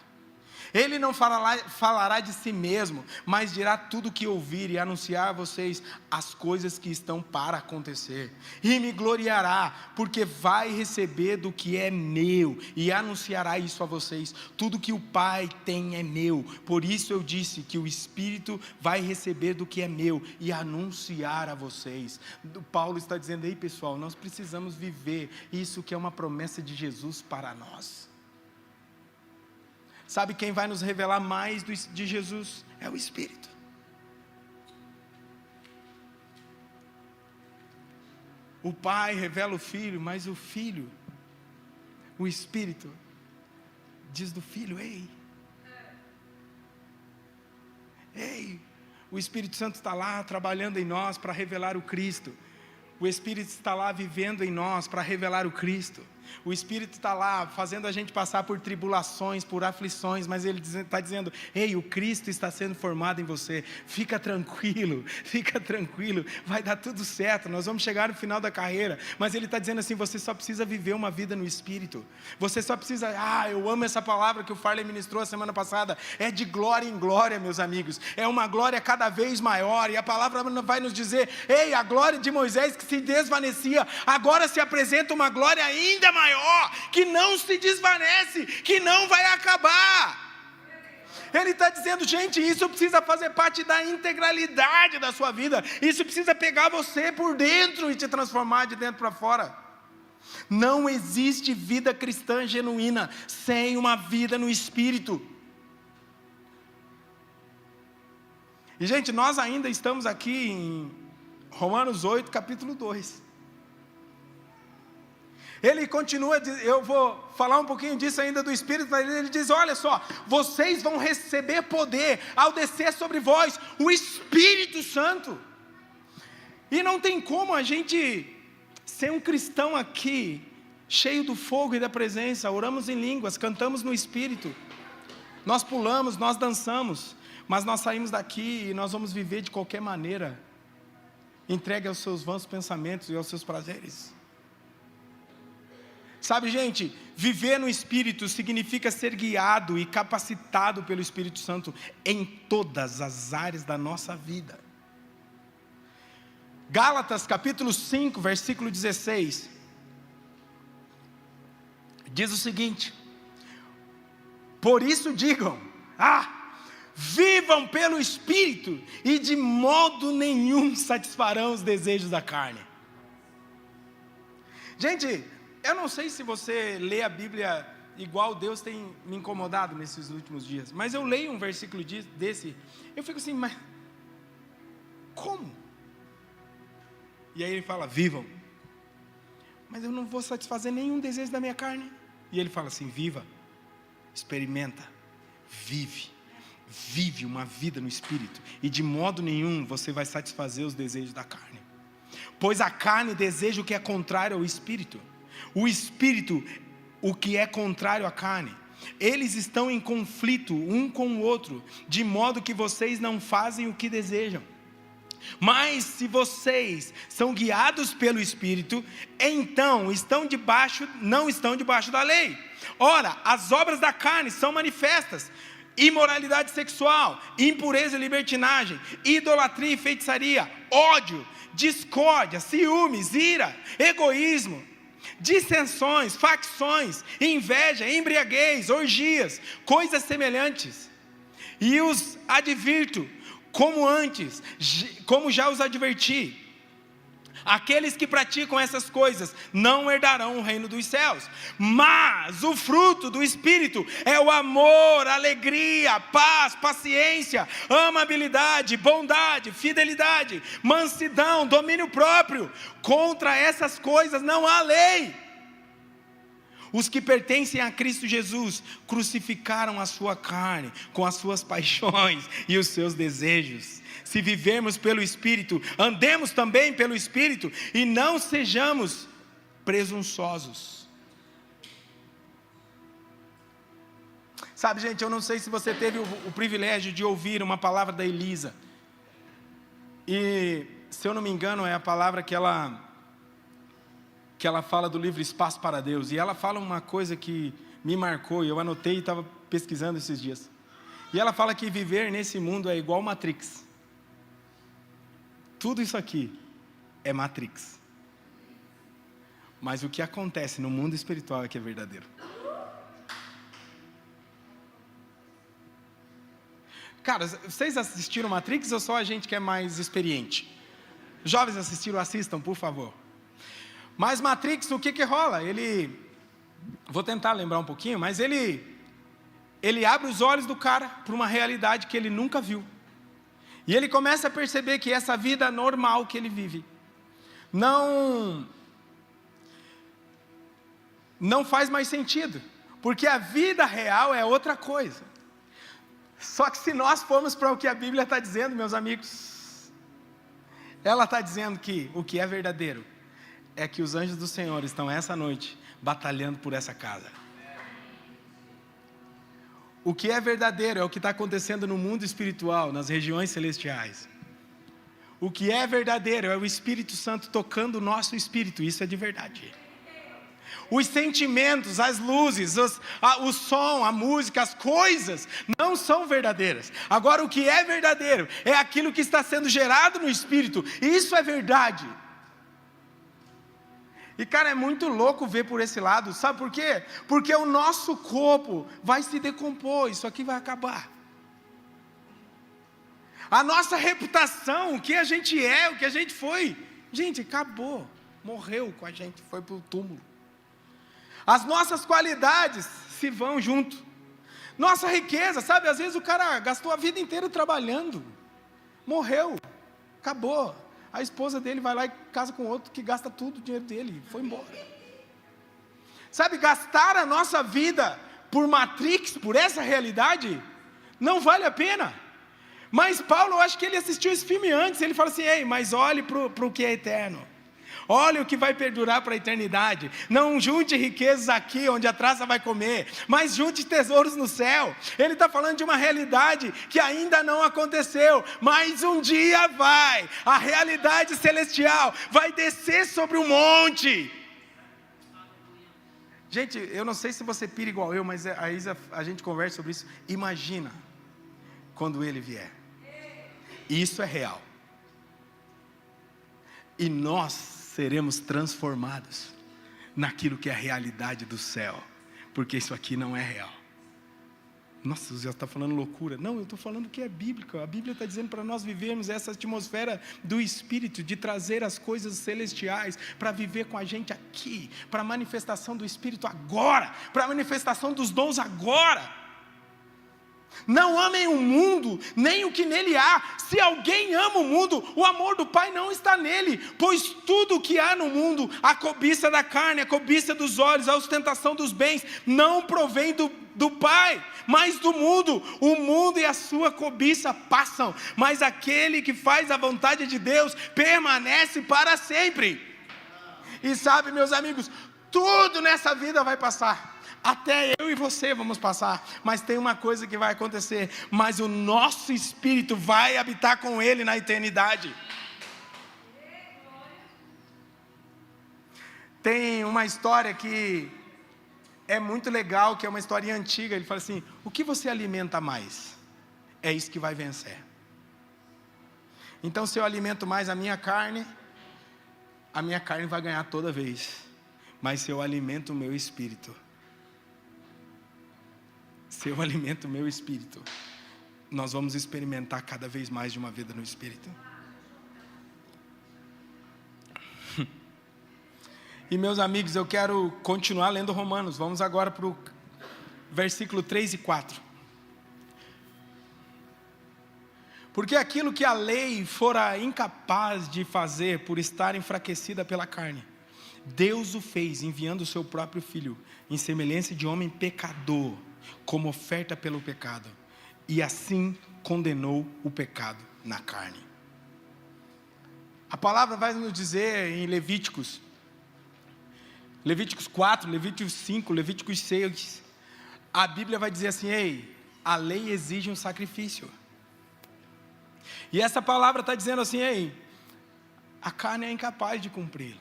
Ele não falará de si mesmo, mas dirá tudo o que ouvir e anunciar a vocês as coisas que estão para acontecer. E me gloriará, porque vai receber do que é meu e anunciará isso a vocês. Tudo que o Pai tem é meu. Por isso eu disse que o Espírito vai receber do que é meu e anunciar a vocês. Paulo está dizendo: ei pessoal, nós precisamos viver isso que é uma promessa de Jesus para nós. Sabe quem vai nos revelar mais de Jesus? É o Espírito. O Pai revela o Filho, mas o Filho, o Espírito, diz do Filho: ei, o Espírito Santo está lá trabalhando em nós para revelar o Cristo. O Espírito está lá vivendo em nós para revelar o Cristo. O Espírito está lá fazendo a gente passar por tribulações, por aflições, mas Ele está dizendo: ei, o Cristo está sendo formado em você, fica tranquilo, vai dar tudo certo, nós vamos chegar no final da carreira. Mas Ele está dizendo assim: você só precisa viver uma vida no Espírito, você só precisa, eu amo essa palavra que o Farley ministrou a semana passada, é de glória em glória, meus amigos, é uma glória cada vez maior, e a palavra vai nos dizer: ei, a glória de Moisés que se desvanecia, agora se apresenta uma glória ainda maior, que não se desvanece, que não vai acabar. Ele está dizendo: gente, isso precisa fazer parte da integralidade da sua vida, isso precisa pegar você por dentro e te transformar de dentro para fora. Não existe vida cristã genuína sem uma vida no Espírito. E gente, nós ainda estamos aqui em Romanos 8, capítulo 2. Ele continua, eu vou falar um pouquinho disso ainda do Espírito, mas ele diz, olha só, vocês vão receber poder ao descer sobre vós o Espírito Santo. E não tem como a gente ser um cristão aqui, cheio do fogo e da presença, oramos em línguas, cantamos no Espírito, nós pulamos, nós dançamos, mas nós saímos daqui e nós vamos viver de qualquer maneira, entregue aos seus vãos pensamentos e aos seus prazeres. Sabe, gente, viver no Espírito significa ser guiado e capacitado pelo Espírito Santo em todas as áreas da nossa vida. Gálatas capítulo 5, versículo 16, diz o seguinte: por isso digam, vivam pelo Espírito e de modo nenhum satisfarão os desejos da carne. Gente, eu não sei se você lê a Bíblia igual Deus tem me incomodado nesses últimos dias, mas eu leio um versículo desse, eu fico assim, mas como? E aí ele fala, vivam, mas eu não vou satisfazer nenhum desejo da minha carne. E ele fala assim, viva, experimenta, vive uma vida no Espírito, e de modo nenhum você vai satisfazer os desejos da carne, pois a carne deseja o que é contrário ao Espírito, o Espírito o que é contrário à carne. Eles estão em conflito um com o outro, de modo que vocês não fazem o que desejam. Mas se vocês são guiados pelo Espírito, então não estão debaixo da lei. Ora, as obras da carne são manifestas: imoralidade sexual, impureza e libertinagem, idolatria e feitiçaria, ódio, discórdia, ciúmes, ira, egoísmo, dissensões, facções, inveja, embriaguez, orgias, coisas semelhantes. E os advirto, como já os adverti, aqueles que praticam essas coisas não herdarão o reino dos céus. Mas o fruto do Espírito é o amor, alegria, paz, paciência, amabilidade, bondade, fidelidade, mansidão, domínio próprio. Contra essas coisas não há lei. Os que pertencem a Cristo Jesus crucificaram a sua carne com as suas paixões e os seus desejos. Se vivermos pelo Espírito, andemos também pelo Espírito, e não sejamos presunçosos. Sabe, gente, eu não sei se você teve o privilégio de ouvir uma palavra da Elisa, e se eu não me engano é a palavra que ela fala do livro Espaço para Deus, e ela fala uma coisa que me marcou, e eu anotei e estava pesquisando esses dias, e ela fala que viver nesse mundo é igual Matrix. Tudo isso aqui é Matrix, mas o que acontece no mundo espiritual é que é verdadeiro. Cara, vocês assistiram Matrix ou só a gente que é mais experiente? Jovens assistiram, assistam, por favor. Mas Matrix, o que rola? Vou tentar lembrar um pouquinho, mas ele abre os olhos do cara para uma realidade que ele nunca viu. E ele começa a perceber que essa vida normal que ele vive não faz mais sentido, porque a vida real é outra coisa. Só que se nós formos para o que a Bíblia está dizendo, meus amigos, ela está dizendo que o que é verdadeiro é que os anjos do Senhor estão essa noite batalhando por essa casa. O que é verdadeiro é o que está acontecendo no mundo espiritual, nas regiões celestiais. O que é verdadeiro é o Espírito Santo tocando o nosso espírito, isso é de verdade. Os sentimentos, as luzes, o som, a música, as coisas não são verdadeiras. Agora o que é verdadeiro é aquilo que está sendo gerado no espírito, isso é verdade. E cara, é muito louco ver por esse lado, sabe por quê? Porque o nosso corpo vai se decompor, isso aqui vai acabar. A nossa reputação, o que a gente é, o que a gente foi, gente, acabou, morreu com a gente, foi para o túmulo. As nossas qualidades se vão junto. Nossa riqueza, sabe, às vezes o cara gastou a vida inteira trabalhando, Morreu, acabou. A esposa dele vai lá e casa com outro que gasta tudo o dinheiro dele, foi embora. Sabe, gastar a nossa vida por Matrix, por essa realidade, não vale a pena. Mas Paulo, eu acho que ele assistiu esse filme antes, ele fala assim, ei, mas olhe para o que é eterno. Olha o que vai perdurar para a eternidade. Não junte riquezas aqui onde a traça vai comer, mas junte tesouros no céu. Ele está falando de uma realidade que ainda não aconteceu, mas um dia vai. A realidade celestial vai descer sobre um monte. Gente, eu não sei se você pira igual eu, mas a gente conversa sobre isso. Imagina quando ele vier. Isso é real. E nós seremos transformados naquilo que é a realidade do céu, porque isso aqui não é real. Nossa, você está falando loucura. Não, eu estou falando que é bíblico. A Bíblia está dizendo para nós vivermos essa atmosfera do Espírito, de trazer as coisas celestiais para viver com a gente aqui, para a manifestação do Espírito agora, para a manifestação dos dons agora. Não amem o mundo, nem o que nele há. Se alguém ama o mundo, o amor do Pai não está nele. Pois tudo o que há no mundo, a cobiça da carne, a cobiça dos olhos, a ostentação dos bens, não provém do Pai, mas do mundo. O mundo e a sua cobiça passam, mas aquele que faz a vontade de Deus permanece para sempre. E sabe, meus amigos, tudo nessa vida vai passar. Até eu e você vamos passar, mas tem uma coisa que vai acontecer, mas o nosso espírito vai habitar com Ele na eternidade. Tem uma história que é muito legal, que é uma história antiga, ele fala assim, o que você alimenta mais? É isso que vai vencer. Então se eu alimento mais a minha carne vai ganhar toda vez, mas se eu alimento o meu espírito, nós vamos experimentar cada vez mais de uma vida no Espírito. E meus amigos, eu quero continuar lendo Romanos. Vamos agora para o versículo 3 e 4. Porque aquilo que a lei fora incapaz de fazer por estar enfraquecida pela carne, Deus o fez enviando o seu próprio Filho, em semelhança de homem pecador, como oferta pelo pecado, e assim condenou o pecado na carne. A palavra vai nos dizer em Levíticos 4, Levíticos 5, Levíticos 6, a Bíblia vai dizer assim, ei, a lei exige um sacrifício. E essa palavra está dizendo assim, ei, a carne é incapaz de cumpri-lo.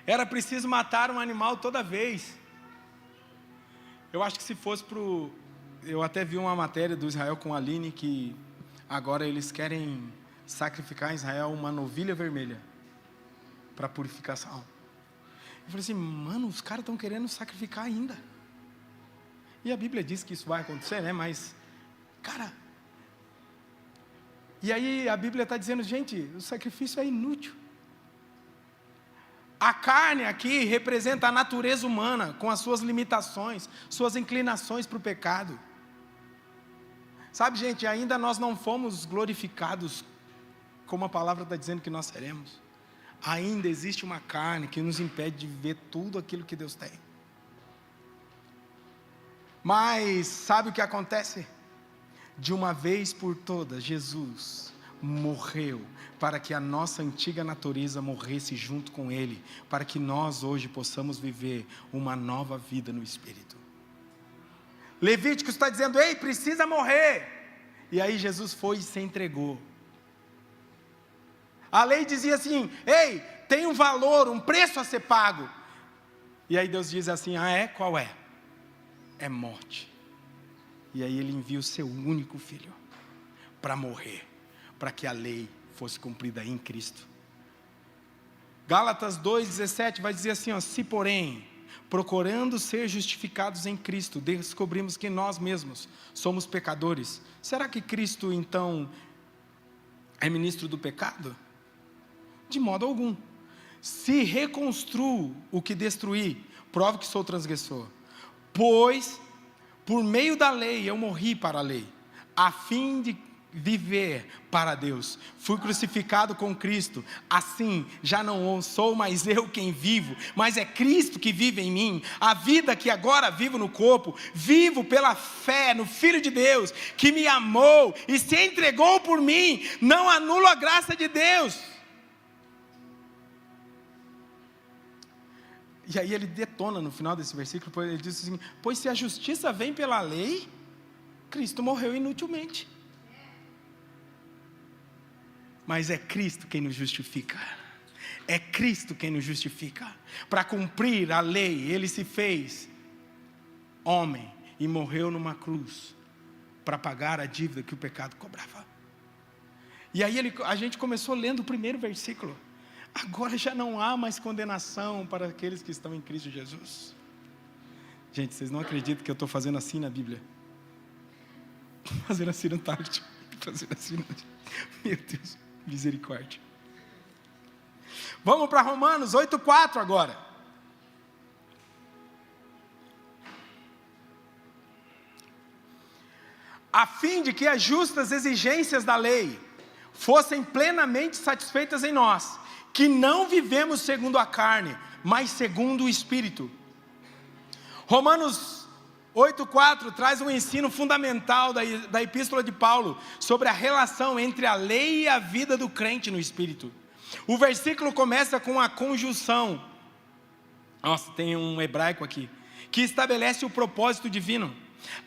Era preciso matar um animal toda vez. Eu acho que se fosse eu até vi uma matéria do Israel com a Aline, que agora eles querem sacrificar em Israel uma novilha vermelha, para purificação. Eu falei assim, mano, os caras estão querendo sacrificar ainda. E a Bíblia diz que isso vai acontecer, né? Mas, cara, e aí a Bíblia está dizendo, gente, o sacrifício é inútil. A carne aqui representa a natureza humana, com as suas limitações, suas inclinações para o pecado. Sabe, gente, ainda nós não fomos glorificados, como a palavra está dizendo que nós seremos. Ainda existe uma carne que nos impede de viver tudo aquilo que Deus tem. Mas, sabe o que acontece? De uma vez por todas, Jesus morreu para que a nossa antiga natureza morresse junto com Ele, para que nós hoje possamos viver uma nova vida no Espírito. Levítico está dizendo, ei, precisa morrer. E aí Jesus foi e se entregou. A lei dizia assim, ei, tem um valor, um preço a ser pago. E aí Deus diz assim, qual é? É morte. E aí Ele envia o seu único filho para morrer, para que a lei fosse cumprida em Cristo. Gálatas 2,17 vai dizer assim, se porém, procurando ser justificados em Cristo, descobrimos que nós mesmos somos pecadores, será que Cristo então é ministro do pecado? De modo algum. Se reconstruo o que destruí, prove que sou transgressor. Pois, por meio da lei, eu morri para a lei, a fim de viver para Deus. Fui crucificado com Cristo. Assim, já não sou mais eu quem vivo, mas é Cristo que vive em mim. A vida que agora vivo no corpo, vivo pela fé no Filho de Deus, que me amou e se entregou por mim. Não anulo a graça de Deus. E aí ele detona no final desse versículo, ele diz assim: pois se a justiça vem pela lei, Cristo morreu inutilmente. Mas é Cristo quem nos justifica. É Cristo quem nos justifica. Para cumprir a lei, Ele se fez homem e morreu numa cruz para pagar a dívida que o pecado cobrava. E aí a gente começou lendo o primeiro versículo. Agora já não há mais condenação para aqueles que estão em Cristo Jesus. Gente, vocês não acreditam que eu estou fazendo assim na Bíblia? Fazendo assim no tarde. Fazendo assim no... Meu Deus, misericórdia. Vamos para Romanos 8,4 agora. A fim de que as justas exigências da lei fossem plenamente satisfeitas em nós, que não vivemos segundo a carne, mas segundo o Espírito. Romanos 8,4 traz um ensino fundamental da epístola de Paulo sobre a relação entre a lei e a vida do crente no Espírito. O versículo começa com a conjunção, nossa, tem um hebraico aqui, que estabelece o propósito divino.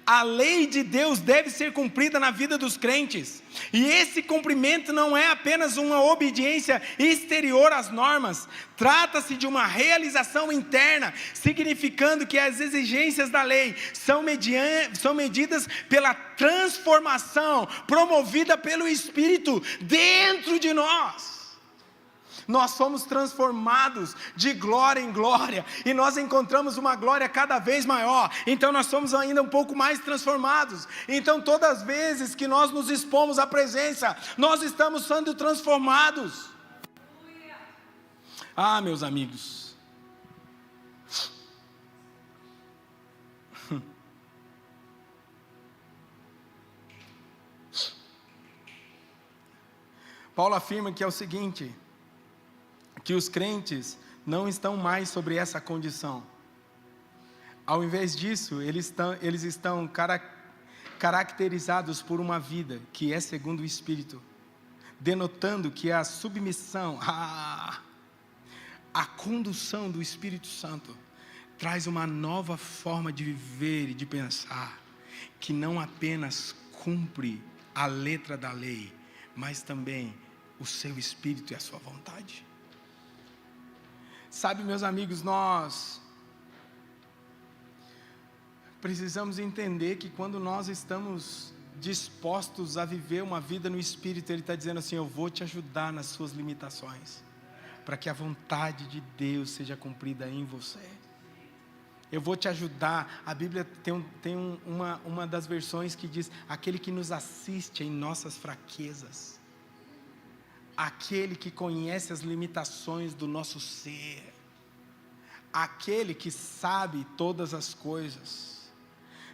A lei de Deus deve ser cumprida na vida dos crentes, e esse cumprimento não é apenas uma obediência exterior às normas, trata-se de uma realização interna, significando que as exigências da lei são medidas pela transformação promovida pelo Espírito dentro de nós. Nós somos transformados de glória em glória, e nós encontramos uma glória cada vez maior, então nós somos ainda um pouco mais transformados. Então todas as vezes que nós nos expomos à presença, nós estamos sendo transformados. Ah, meus amigos, Paulo afirma que é o seguinte, que os crentes não estão mais sobre essa condição. Ao invés disso, eles estão caracterizados por uma vida que é segundo o Espírito, denotando que a submissão, a condução do Espírito Santo traz uma nova forma de viver e de pensar, que não apenas cumpre a letra da lei, mas também o seu Espírito e a sua vontade. Sabe, meus amigos, nós precisamos entender que quando nós estamos dispostos a viver uma vida no Espírito, Ele está dizendo assim: eu vou te ajudar nas suas limitações, para que a vontade de Deus seja cumprida em você. Eu vou te ajudar. A Bíblia tem uma das versões que diz: aquele que nos assiste em nossas fraquezas, aquele que conhece as limitações do nosso ser, aquele que sabe todas as coisas.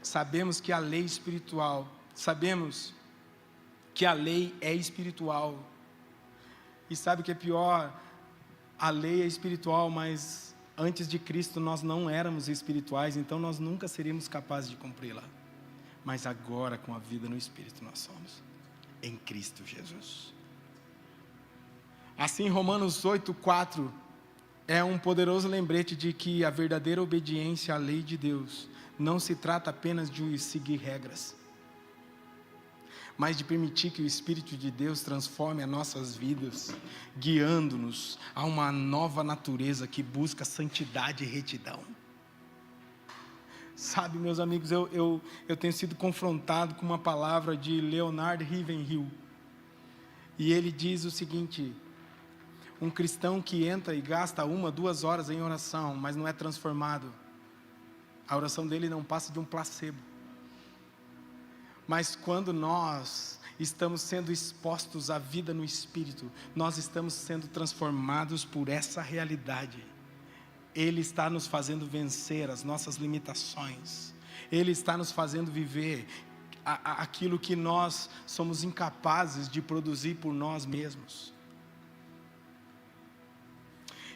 Sabemos que a lei espiritual, sabemos que a lei é espiritual, e sabe o que é pior? A lei é espiritual, mas antes de Cristo nós não éramos espirituais, então nós nunca seríamos capazes de cumpri-la. Mas agora, com a vida no Espírito, nós somos, em Cristo Jesus. Assim, Romanos 8,4 é um poderoso lembrete de que a verdadeira obediência à lei de Deus não se trata apenas de seguir regras, mas de permitir que o Espírito de Deus transforme as nossas vidas, guiando-nos a uma nova natureza que busca santidade e retidão. Sabe, meus amigos, eu tenho sido confrontado com uma palavra de Leonard Ravenhill, e ele diz o seguinte: um cristão que entra e gasta 1-2 horas em oração, mas não é transformado, a oração dele não passa de um placebo. Mas quando nós estamos sendo expostos à vida no Espírito, nós estamos sendo transformados por essa realidade. Ele está nos fazendo vencer as nossas limitações, Ele está nos fazendo viver aquilo que nós somos incapazes de produzir por nós mesmos.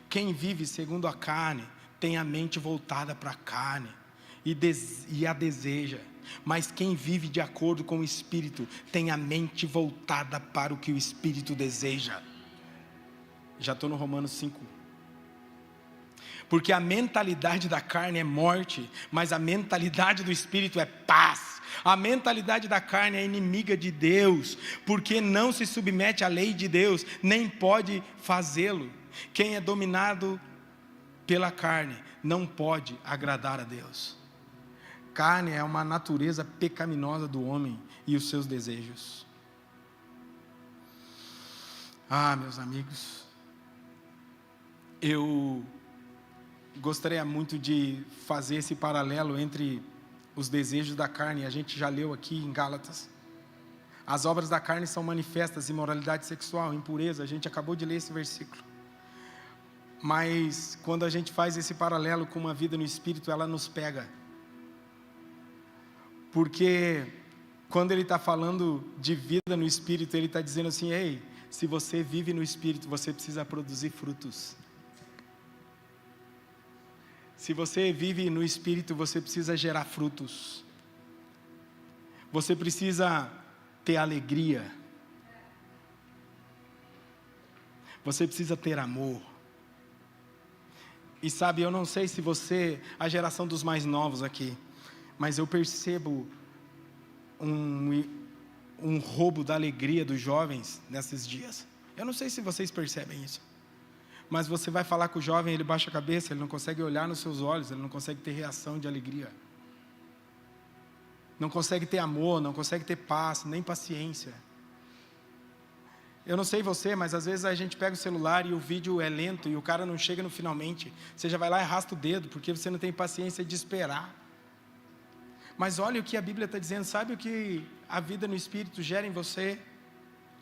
Quem vive segundo a carne tem a mente voltada para a carne e a deseja. Mas quem vive de acordo com o Espírito tem a mente voltada para o que o Espírito deseja. Já estou no Romanos 5. Porque a mentalidade da carne é morte, mas a mentalidade do Espírito é paz. A mentalidade da carne é inimiga de Deus, porque não se submete à lei de Deus, nem pode fazê-lo. Quem é dominado pela carne não pode agradar a Deus. Carne é uma natureza pecaminosa do homem e os seus desejos. Meus amigos, eu gostaria muito de fazer esse paralelo entre os desejos da carne. A gente já leu aqui em Gálatas. As obras da carne são manifestas: imoralidade sexual, impureza. A gente acabou de ler esse versículo. Mas quando a gente faz esse paralelo com uma vida no Espírito, ela nos pega. Porque quando ele está falando de vida no Espírito, ele está dizendo assim: ei, se você vive no Espírito, você precisa produzir frutos. Se você vive no Espírito, você precisa gerar frutos. Você precisa ter alegria. Você precisa ter amor. E sabe, eu não sei se você, a geração dos mais novos aqui, mas eu percebo um roubo da alegria dos jovens nesses dias. Eu não sei se vocês percebem isso. Mas você vai falar com o jovem, ele baixa a cabeça, ele não consegue olhar nos seus olhos, ele não consegue ter reação de alegria. Não consegue ter amor, não consegue ter paz, nem paciência. Eu não sei você, mas às vezes a gente pega o celular e o vídeo é lento e o cara não chega no finalmente. Você já vai lá e arrasta o dedo, porque você não tem paciência de esperar. Mas olha o que a Bíblia está dizendo. Sabe o que a vida no Espírito gera em você?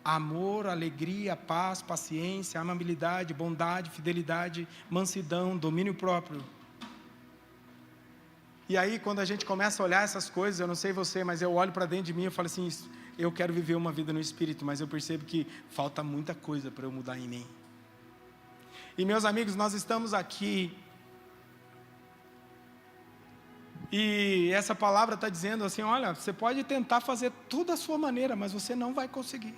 Amor, alegria, paz, paciência, amabilidade, bondade, fidelidade, mansidão, domínio próprio. E aí quando a gente começa a olhar essas coisas, eu não sei você, mas eu olho para dentro de mim e falo assim: eu quero viver uma vida no Espírito, mas eu percebo que falta muita coisa para eu mudar em mim. E meus amigos, nós estamos aqui, e essa palavra está dizendo assim: olha, você pode tentar fazer tudo à sua maneira, mas você não vai conseguir.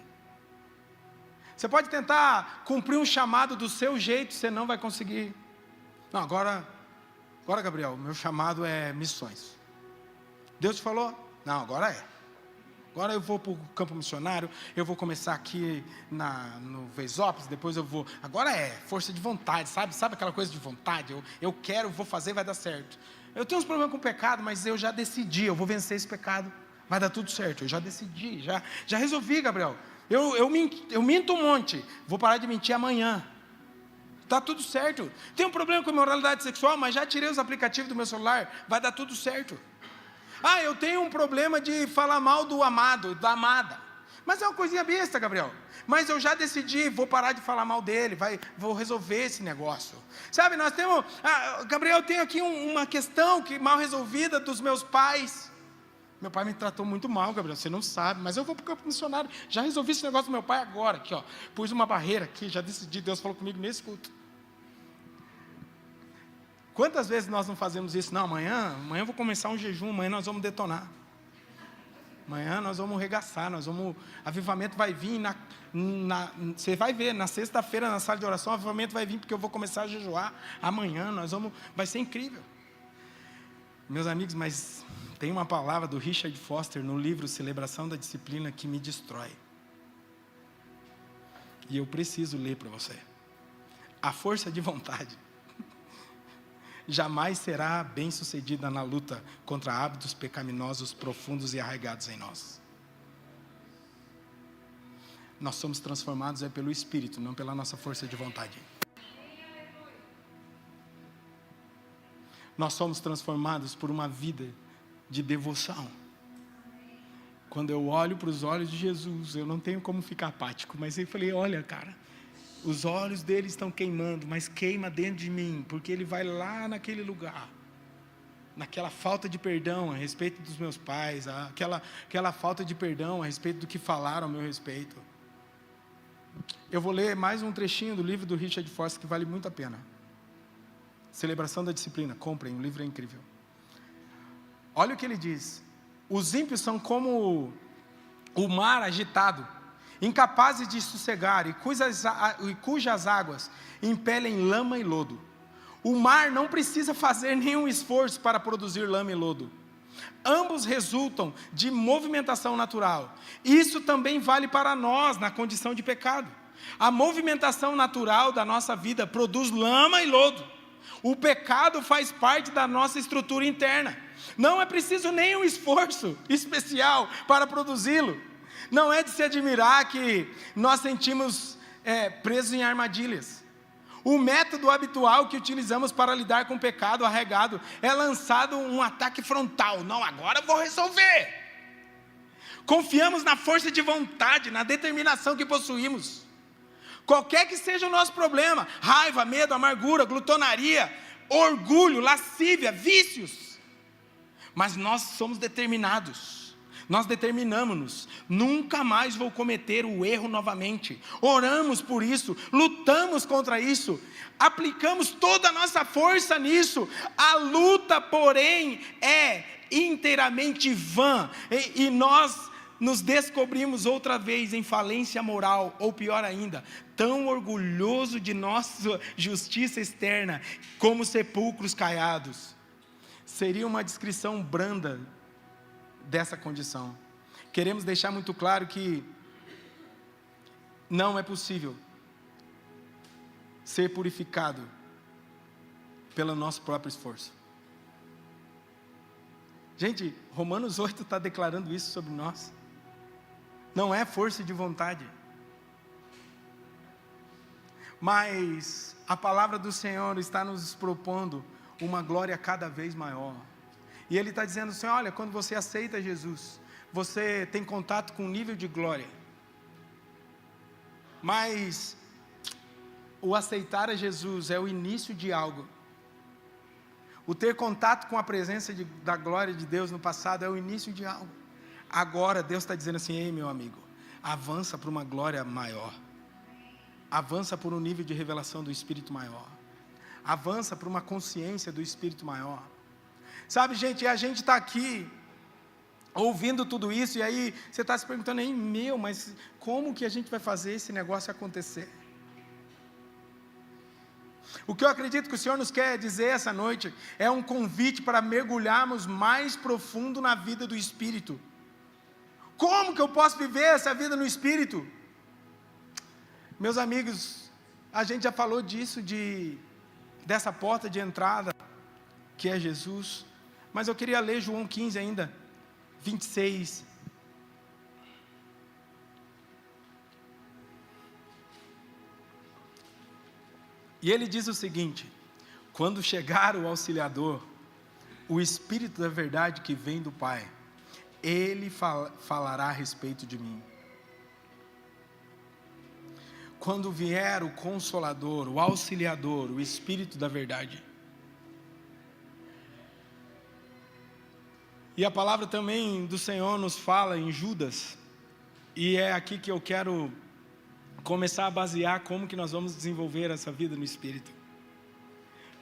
Você pode tentar cumprir um chamado do seu jeito, você não vai conseguir. Não, agora Gabriel, meu chamado é missões. Deus te falou? Não, agora é. Agora eu vou para o campo missionário, eu vou começar aqui no Veisópolis, depois eu vou... Agora é força de vontade, sabe aquela coisa de vontade? Eu quero, vou fazer, vai dar certo. Eu tenho uns problemas com o pecado, mas eu já decidi, eu vou vencer esse pecado, vai dar tudo certo. Eu já decidi, já resolvi, Gabriel. Eu minto um monte, vou parar de mentir amanhã. Está tudo certo. Tem um problema com a moralidade sexual, mas já tirei os aplicativos do meu celular, vai dar tudo certo. Eu tenho um problema de falar mal do amado, da amada. Mas é uma coisinha besta, Gabriel. Mas eu já decidi, vou parar de falar mal dele, vou resolver esse negócio. Sabe, nós temos... Gabriel, eu tenho aqui uma questão mal resolvida dos meus pais. Meu pai me tratou muito mal, Gabriel, você não sabe, mas eu vou para o campo missionário. Já resolvi esse negócio do meu pai agora, aqui, ó. Pus uma barreira aqui, já decidi, Deus falou comigo nesse culto. Quantas vezes nós não fazemos isso? Não, amanhã eu vou começar um jejum, amanhã nós vamos detonar. Amanhã nós vamos regaçar, avivamento vai vir, você vai ver, na sexta-feira na sala de oração, avivamento vai vir, porque eu vou começar a jejuar, amanhã vai ser incrível. Meus amigos, mas tem uma palavra do Richard Foster no livro Celebração da Disciplina que me destrói. E eu preciso ler para você. A força de vontade jamais será bem-sucedida na luta contra hábitos pecaminosos profundos e arraigados em nós. Nós somos transformados pelo Espírito, não pela nossa força de vontade. Nós somos transformados por uma vida de devoção. Quando eu olho para os olhos de Jesus, eu não tenho como ficar apático, mas eu falei: olha, cara, os olhos dele estão queimando, mas queima dentro de mim, porque ele vai lá naquele lugar. naquela falta de perdão a respeito dos meus pais, aquela falta de perdão a respeito do que falaram a meu respeito. Eu vou ler mais um trechinho do livro do Richard Foster que vale muito a pena. Celebração da Disciplina, comprem, o livro é incrível. Olha o que ele diz: os ímpios são como o mar agitado, incapazes de sossegar, e cujas águas impelem lama e lodo. O mar não precisa fazer nenhum esforço para produzir lama e lodo. Ambos resultam de movimentação natural. Isso também vale para nós na condição de pecado. A movimentação natural da nossa vida produz lama e lodo. O pecado faz parte da nossa estrutura interna. Não é preciso nenhum esforço especial para produzi-lo. Não é de se admirar que nós sentimos presos em armadilhas. O método habitual que utilizamos para lidar com o pecado arraigado é lançado um ataque frontal. Não, agora eu vou resolver. Confiamos na força de vontade, na determinação que possuímos. Qualquer que seja o nosso problema, raiva, medo, amargura, glutonaria, orgulho, lascívia, vícios. Mas nós somos determinados. Nós determinamos-nos, nunca mais vou cometer o erro novamente. Oramos por isso, lutamos contra isso, aplicamos toda a nossa força nisso. A luta, porém, é inteiramente vã, e nós nos descobrimos outra vez em falência moral, ou pior ainda, tão orgulhoso de nossa justiça externa, como sepulcros caiados. Seria uma descrição branda dessa condição. Queremos deixar muito claro que não é possível ser purificado pelo nosso próprio esforço. Gente, Romanos 8 está declarando isso sobre nós. Não é força de vontade, mas a palavra do Senhor está nos propondo uma glória cada vez maior. E Ele está dizendo assim: olha, quando você aceita Jesus, você tem contato com um nível de glória. Mas o aceitar a Jesus é o início de algo. O ter contato com a presença da glória de Deus no passado é o início de algo. Agora Deus está dizendo assim: ei, meu amigo, avança para uma glória maior. Avança por um nível de revelação do Espírito maior. Avança para uma consciência do Espírito maior. Sabe, gente, a gente está aqui ouvindo tudo isso, e aí você está se perguntando: ei, mas como que a gente vai fazer esse negócio acontecer? O que eu acredito que o Senhor nos quer dizer essa noite é um convite para mergulharmos mais profundo na vida do Espírito. Como que eu posso viver essa vida no Espírito? Meus amigos, a gente já falou disso, dessa porta de entrada, que é Jesus. Mas eu queria ler João 15 ainda, 26. E ele diz o seguinte: quando chegar o Auxiliador, o Espírito da verdade que vem do Pai, Ele falará a respeito de mim. Quando vier o Consolador, o Auxiliador, o Espírito da verdade. E a palavra também do Senhor nos fala em Judas, e é aqui que eu quero começar a basear como que nós vamos desenvolver essa vida no Espírito.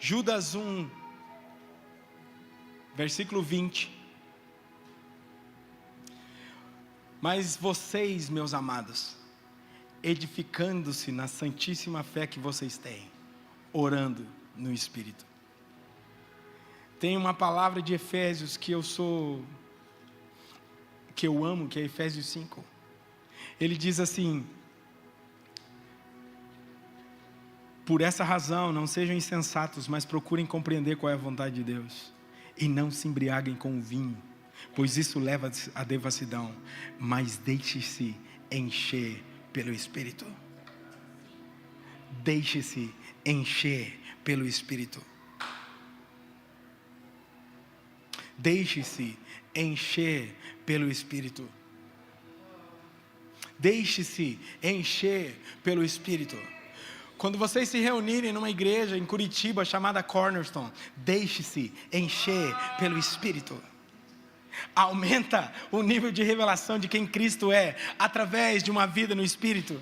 Judas 1, versículo 20. Mas vocês, meus amados, edificando-se na santíssima fé que vocês têm, orando no Espírito. Tem uma palavra de Efésios que eu amo, que é Efésios 5. Ele diz assim: por essa razão, não sejam insensatos, mas procurem compreender qual é a vontade de Deus. E não se embriaguem com o vinho, pois isso leva à devassidão, mas deixe-se encher pelo Espírito. Deixe-se encher pelo Espírito. Deixe-se encher pelo Espírito. Deixe-se encher pelo Espírito. Quando vocês se reunirem numa igreja em Curitiba chamada Cornerstone, deixe-se encher pelo Espírito. Aumenta o nível de revelação de quem Cristo é, através de uma vida no Espírito.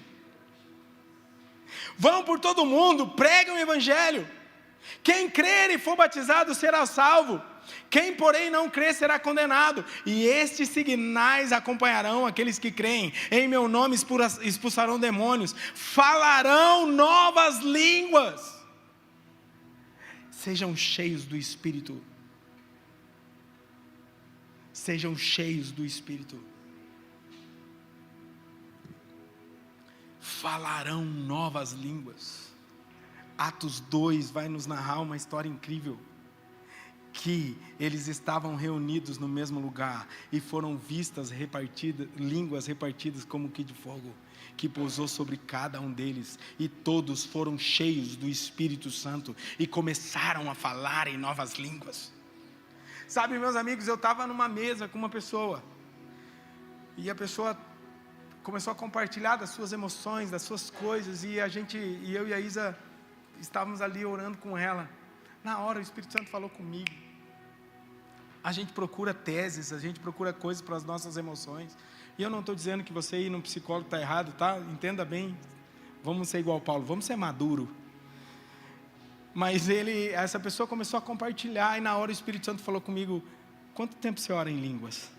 Vão por todo mundo, preguem o Evangelho. Quem crer e for batizado será salvo. Quem, porém, não crer será condenado. E estes sinais acompanharão aqueles que creem. Em meu nome expulsarão demônios. Falarão novas línguas. Sejam cheios do Espírito. Sejam cheios do Espírito. Falarão novas línguas. Atos 2 vai nos narrar uma história incrível. Que eles estavam reunidos no mesmo lugar e foram vistas línguas repartidas como que de fogo, que pousou sobre cada um deles, e todos foram cheios do Espírito Santo e começaram a falar em novas línguas. Sabe, meus amigos, eu estava numa mesa com uma pessoa, e a pessoa começou a compartilhar das suas emoções, das suas coisas, e eu e a Isa estávamos ali orando com ela. Na hora o Espírito Santo falou comigo. A gente procura teses, a gente procura coisas para as nossas emoções. E eu não estou dizendo que você ir num psicólogo está errado, tá? Entenda bem, vamos ser igual ao Paulo, vamos ser maduro. Mas essa pessoa começou a compartilhar, e na hora o Espírito Santo falou comigo: quanto tempo você ora em línguas?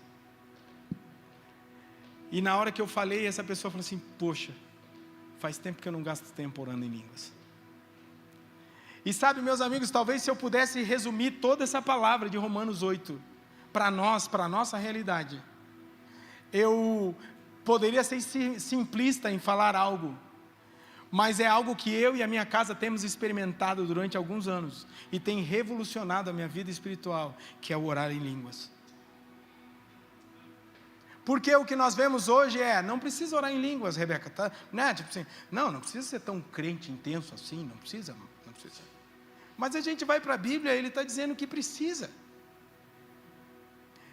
E na hora que eu falei, essa pessoa falou assim: poxa, faz tempo que eu não gasto tempo orando em línguas. E sabe, meus amigos, talvez se eu pudesse resumir toda essa palavra de Romanos 8 para nós, para a nossa realidade, eu poderia ser simplista em falar algo, mas é algo que eu e a minha casa temos experimentado durante alguns anos e tem revolucionado a minha vida espiritual, que é o orar em línguas. Porque o que nós vemos hoje não precisa orar em línguas, Rebeca, tá? Né? Tipo assim, não precisa ser tão crente intenso assim, não precisa. Mas a gente vai para a Bíblia e ele está dizendo que precisa.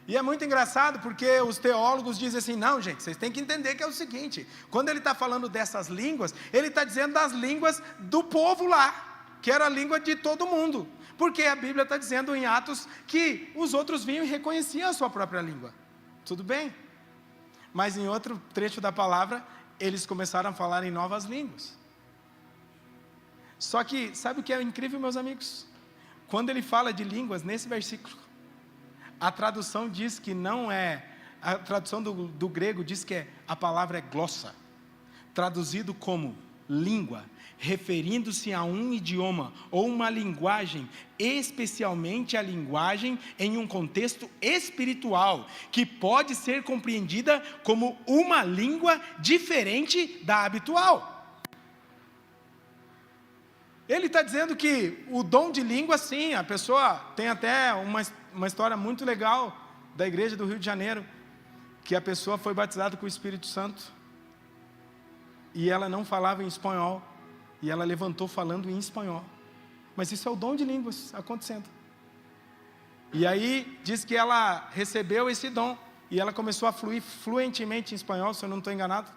E é muito engraçado porque os teólogos dizem assim: não, gente, vocês têm que entender que é o seguinte, quando ele está falando dessas línguas, ele está dizendo das línguas do povo lá, que era a língua de todo mundo, porque a Bíblia está dizendo em Atos que os outros vinham e reconheciam a sua própria língua. Tudo bem? Mas em outro trecho da palavra, eles começaram a falar em novas línguas. Só que, sabe o que é incrível, meus amigos? Quando ele fala de línguas, nesse versículo, a tradução diz que não é, a tradução do grego diz que a palavra é glossa, traduzido como língua, referindo-se a um idioma ou uma linguagem, especialmente a linguagem em um contexto espiritual, que pode ser compreendida como uma língua diferente da habitual. Ele está dizendo que o dom de língua, sim, a pessoa tem até uma história muito legal da igreja do Rio de Janeiro, que a pessoa foi batizada com o Espírito Santo, e ela não falava em espanhol, e ela levantou falando em espanhol. Mas isso é o dom de línguas acontecendo. E aí diz que ela recebeu esse dom, e ela começou a fluir fluentemente em espanhol, se eu não estou enganado,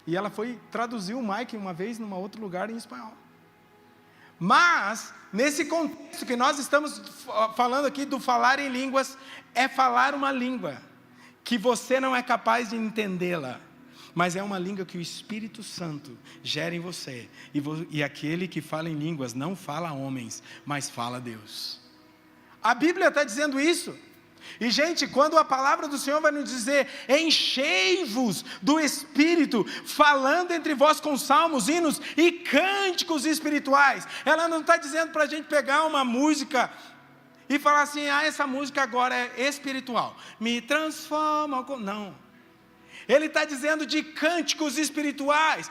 e ela foi traduzir o Mike uma vez, num outro lugar, em espanhol. Mas, nesse contexto que nós estamos falando aqui do falar em línguas, é falar uma língua que você não é capaz de entendê-la, mas é uma língua que o Espírito Santo gera em você, e aquele que fala em línguas não fala a homens, mas fala a Deus. A Bíblia está dizendo isso. E gente, quando a palavra do Senhor vai nos dizer: enchei-vos do Espírito, falando entre vós com salmos, hinos e cânticos espirituais, ela não está dizendo para a gente pegar uma música e falar assim: essa música agora é espiritual, me transforma. Não, ele está dizendo de cânticos espirituais.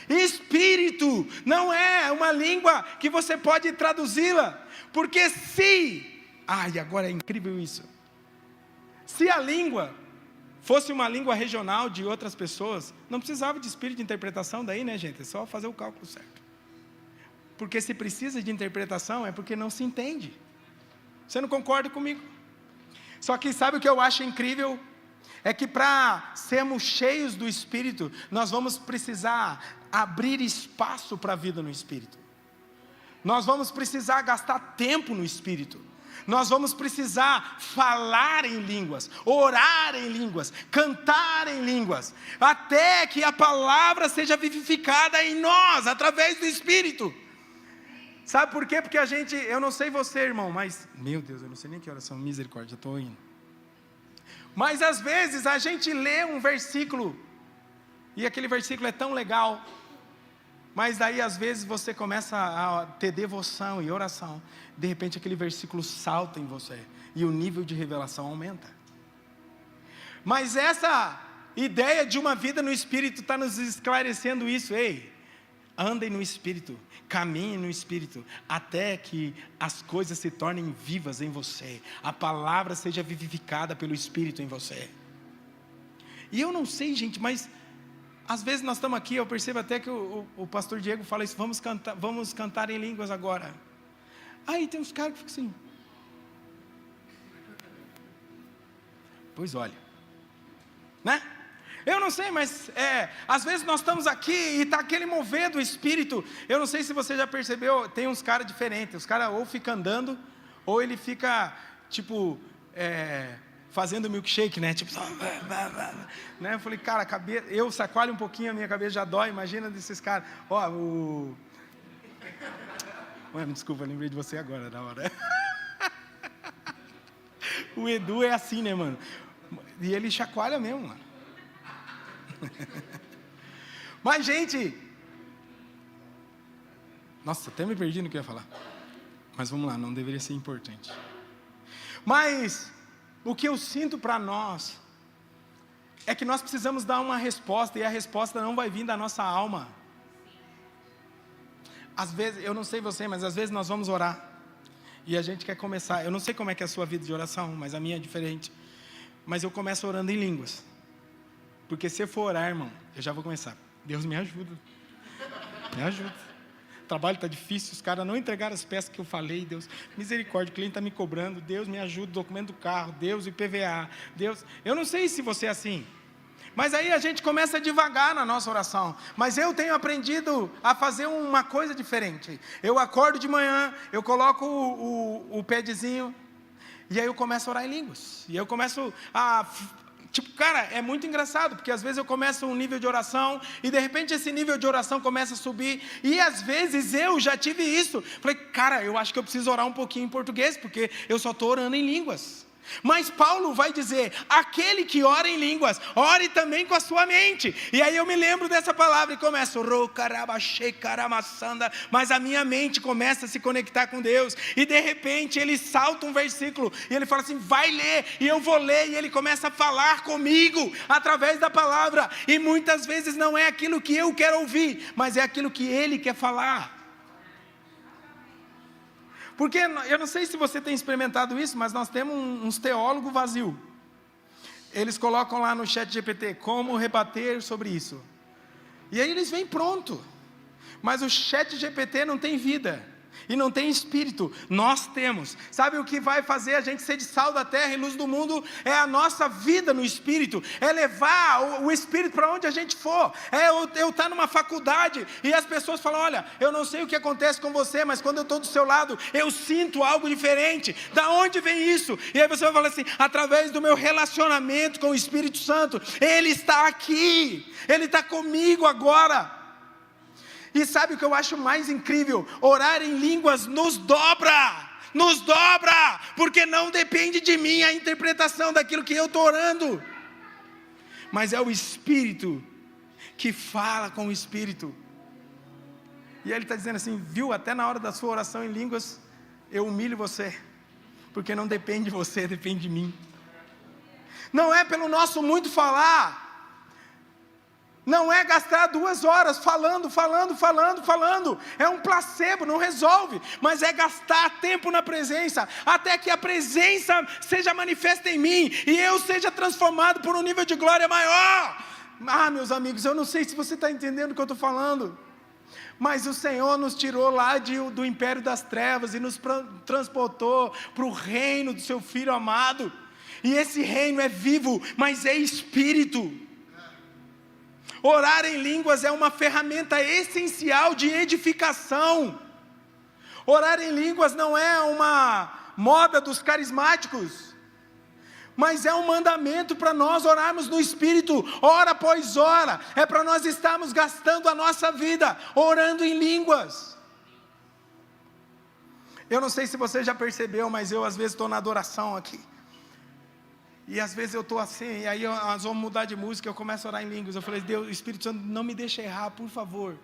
Espírito não é uma língua que você pode traduzi-la, porque agora é incrível isso, se a língua fosse uma língua regional de outras pessoas, não precisava de espírito de interpretação daí, né, gente? É só fazer o cálculo certo. Porque se precisa de interpretação, é porque não se entende. Você não concorda comigo? Só que sabe o que eu acho incrível? é que para sermos cheios do Espírito, nós vamos precisar abrir espaço para a vida no Espírito. Nós vamos precisar gastar tempo no Espírito. Nós vamos precisar falar em línguas, orar em línguas, cantar em línguas, até que a palavra seja vivificada em nós, através do Espírito. Sabe por quê? Porque eu não sei você, irmão, mas, meu Deus, eu não sei nem que oração, misericórdia, estou indo. Mas às vezes a gente lê um versículo, e aquele versículo é tão legal, mas daí às vezes você começa a ter devoção e oração, de repente aquele versículo salta em você, e o nível de revelação aumenta. Mas essa ideia de uma vida no Espírito está nos esclarecendo isso. Ei, andem no Espírito, caminhem no Espírito, até que as coisas se tornem vivas em você, a palavra seja vivificada pelo Espírito em você. E eu não sei, gente, mas às vezes nós estamos aqui, eu percebo até que o pastor Diego fala isso, vamos cantar em línguas agora. Aí tem uns caras que ficam assim. Pois olha, né? Eu não sei, mas às vezes nós estamos aqui e está aquele mover do Espírito. Eu não sei se você já percebeu, tem uns caras diferentes. Os caras ou ficam andando, ou ele fica, tipo, fazendo milkshake, né? Tipo, né? Eu falei, cara, eu sacoalho um pouquinho, a minha cabeça já dói. Imagina desses caras. Mano, desculpa, lembrei de você agora, na hora. O Edu é assim, né, mano? E ele chacoalha mesmo, mano. Mas, gente, nossa, até me perdi no que eu ia falar. Mas vamos lá, não deveria ser importante. Mas o que eu sinto para nós é que nós precisamos dar uma resposta, e a resposta não vai vir da nossa alma. Às vezes, eu não sei você, mas às vezes nós vamos orar e a gente quer começar. Eu não sei como é que é a sua vida de oração, mas a minha é diferente. Mas eu começo orando em línguas. Porque se eu for orar, irmão, eu já vou começar. Deus me ajuda. Me ajuda. O trabalho está difícil, os caras não entregaram as peças que eu falei. Deus, misericórdia, o cliente está me cobrando. Deus me ajuda, documento do carro. Deus, IPVA. Deus, eu não sei se você é assim. Mas aí a gente começa a devagar na nossa oração. Mas eu tenho aprendido a fazer uma coisa diferente. Eu acordo de manhã, eu coloco o padzinho, e aí eu começo a orar em línguas. E eu começo a... Tipo, cara, é muito engraçado, porque às vezes eu começo um nível de oração, e de repente esse nível de oração começa a subir, e às vezes eu já tive isso. Falei, cara, eu acho que eu preciso orar um pouquinho em português, porque eu só estou orando em línguas. Mas Paulo vai dizer, aquele que ora em línguas, ore também com a sua mente. E aí eu me lembro dessa palavra e começo, mas a minha mente começa a se conectar com Deus. E de repente ele salta um versículo, e ele fala assim, vai ler, e eu vou ler. E ele começa a falar comigo, através da palavra. E muitas vezes não é aquilo que eu quero ouvir, mas é aquilo que ele quer falar. Porque, eu não sei se você tem experimentado isso, mas nós temos uns teólogos vazios. Eles colocam lá no ChatGPT, como rebater sobre isso. E aí eles vêm pronto. Mas o ChatGPT não tem vida. E não tem espírito, nós temos. Sabe o que vai fazer a gente ser de sal da terra e luz do mundo? É a nossa vida no espírito, é levar o espírito para onde a gente for. É eu estar numa faculdade e as pessoas falam, olha, eu não sei o que acontece com você, mas quando eu estou do seu lado, eu sinto algo diferente. Da onde vem isso? E aí você vai falar assim, através do meu relacionamento com o Espírito Santo. Ele está aqui, Ele está comigo agora. E sabe o que eu acho mais incrível? Orar em línguas nos dobra, porque não depende de mim a interpretação daquilo que eu estou orando, mas é o Espírito que fala com o Espírito. E ele está dizendo assim, viu, até na hora da sua oração em línguas, eu humilho você, porque não depende de você, depende de mim. Não é pelo nosso muito falar, não é gastar 2 horas falando, é um placebo, não resolve, mas é gastar tempo na presença, até que a presença seja manifesta em mim, e eu seja transformado por um nível de glória maior. Meus amigos, eu não sei se você está entendendo o que eu estou falando, mas o Senhor nos tirou lá do império das trevas, e nos transportou para o reino do seu Filho amado. E esse reino é vivo, mas é espírito. Orar em línguas é uma ferramenta essencial de edificação. Orar em línguas não é uma moda dos carismáticos, mas é um mandamento para nós orarmos no Espírito, hora após hora. É para nós estarmos gastando a nossa vida orando em línguas. Eu não sei se você já percebeu, mas eu às vezes estou na adoração aqui, e às vezes eu estou assim, e aí nós vamos mudar de música, eu começo a orar em línguas. Eu falei: Deus, Espírito Santo, não me deixe errar, por favor,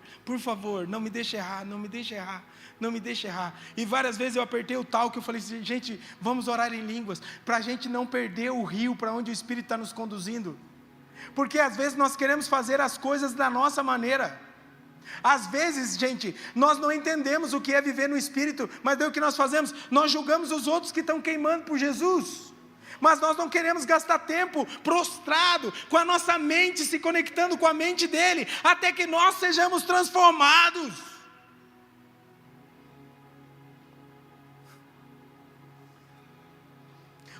não me deixe errar, não me deixe errar, não me deixe errar. E várias vezes eu apertei o tal, que eu falei assim: gente, vamos orar em línguas, para a gente não perder o rio para onde o Espírito está nos conduzindo, porque às vezes nós queremos fazer as coisas da nossa maneira. Às vezes, gente, nós não entendemos o que é viver no Espírito, mas daí o que nós fazemos? Nós julgamos os outros que estão queimando por Jesus, mas nós não queremos gastar tempo prostrado, com a nossa mente se conectando com a mente dele, até que nós sejamos transformados.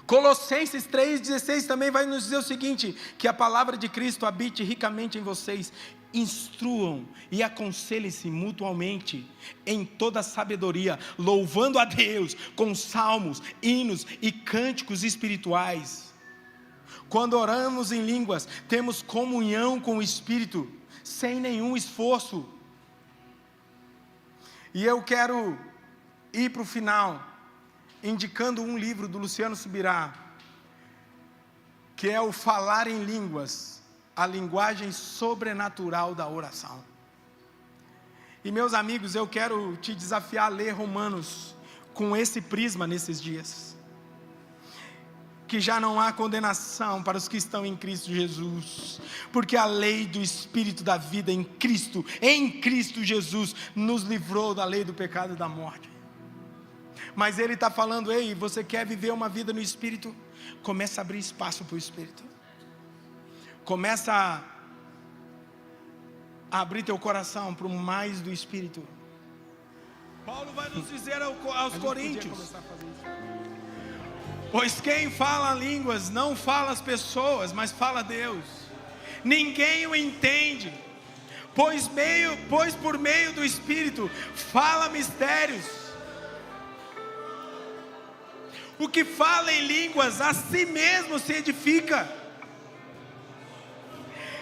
Colossenses 3,16 também vai nos dizer o seguinte: que a palavra de Cristo habite ricamente em vocês. Instruam e aconselhem-se mutuamente em toda sabedoria, louvando a Deus com salmos, hinos e cânticos espirituais. Quando oramos em línguas, temos comunhão com o Espírito, sem nenhum esforço. E eu quero ir para o final, indicando um livro do Luciano Subirá, que é o Falar em Línguas, a linguagem sobrenatural da oração. E meus amigos, eu quero te desafiar a ler Romanos com esse prisma nesses dias, que já não há condenação para os que estão em Cristo Jesus, porque a lei do Espírito da vida em Cristo Jesus, nos livrou da lei do pecado e da morte. Mas ele está falando: ei, você quer viver uma vida no Espírito? Começa a abrir espaço para o Espírito. Começa a abrir teu coração para o mais do Espírito. Paulo vai nos dizer aos Coríntios: pois quem fala línguas não fala as pessoas, mas fala Deus. Ninguém o entende, pois por meio do Espírito fala mistérios. O que fala em línguas a si mesmo se edifica.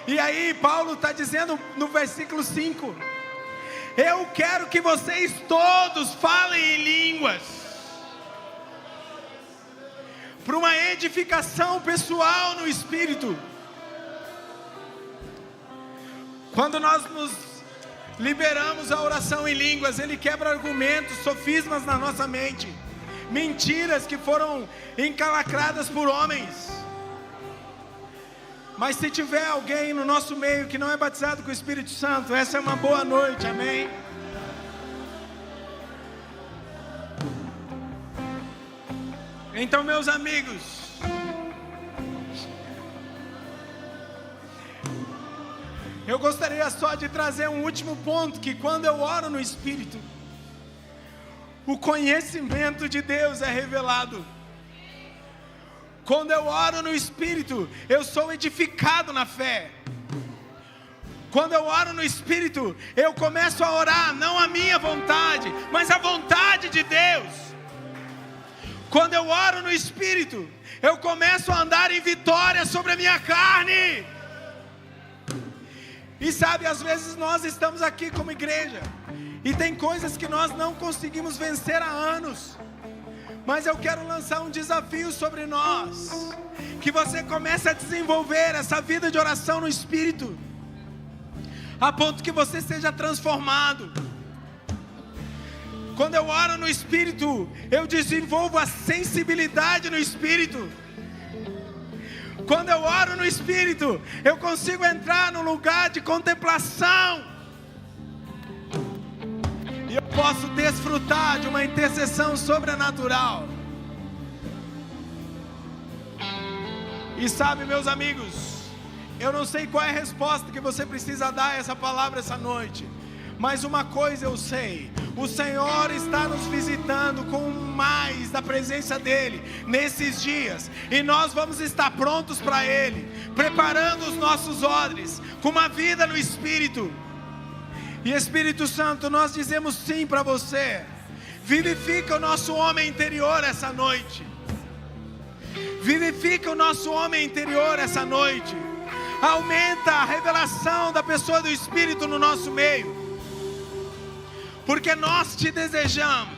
E aí Paulo está dizendo no versículo 5: eu quero que vocês todos falem em línguas, para uma edificação pessoal no Espírito. Quando nós nos liberamos a oração em línguas, ele quebra argumentos, sofismas na nossa mente, mentiras que foram encalacradas por homens. Mas se tiver alguém no nosso meio que não é batizado com o Espírito Santo, essa é uma boa noite, amém? Então, meus amigos, eu gostaria só de trazer um último ponto, que quando eu oro no Espírito, o conhecimento de Deus é revelado. Quando eu oro no Espírito, eu sou edificado na fé. Quando eu oro no Espírito, eu começo a orar, não a minha vontade, mas a vontade de Deus. Quando eu oro no Espírito, eu começo a andar em vitória sobre a minha carne. E sabe, às vezes nós estamos aqui como igreja, e tem coisas que nós não conseguimos vencer há anos. Mas eu quero lançar um desafio sobre nós, que você comece a desenvolver essa vida de oração no Espírito, a ponto que você seja transformado. Quando eu oro no Espírito, eu desenvolvo a sensibilidade no Espírito. Quando eu oro no Espírito, eu consigo entrar num lugar de contemplação, e eu posso desfrutar de uma intercessão sobrenatural. E sabe, meus amigos, eu não sei qual é a resposta que você precisa dar a essa palavra essa noite, Mas uma coisa eu sei: o Senhor está nos visitando com mais da presença dEle nesses dias, e nós vamos estar prontos para Ele, preparando os nossos odres com uma vida no Espírito. E Espírito Santo, nós dizemos sim para você. Vivifica o nosso homem interior essa noite. Vivifica o nosso homem interior essa noite. Aumenta a revelação da pessoa do Espírito no nosso meio. Porque nós te desejamos.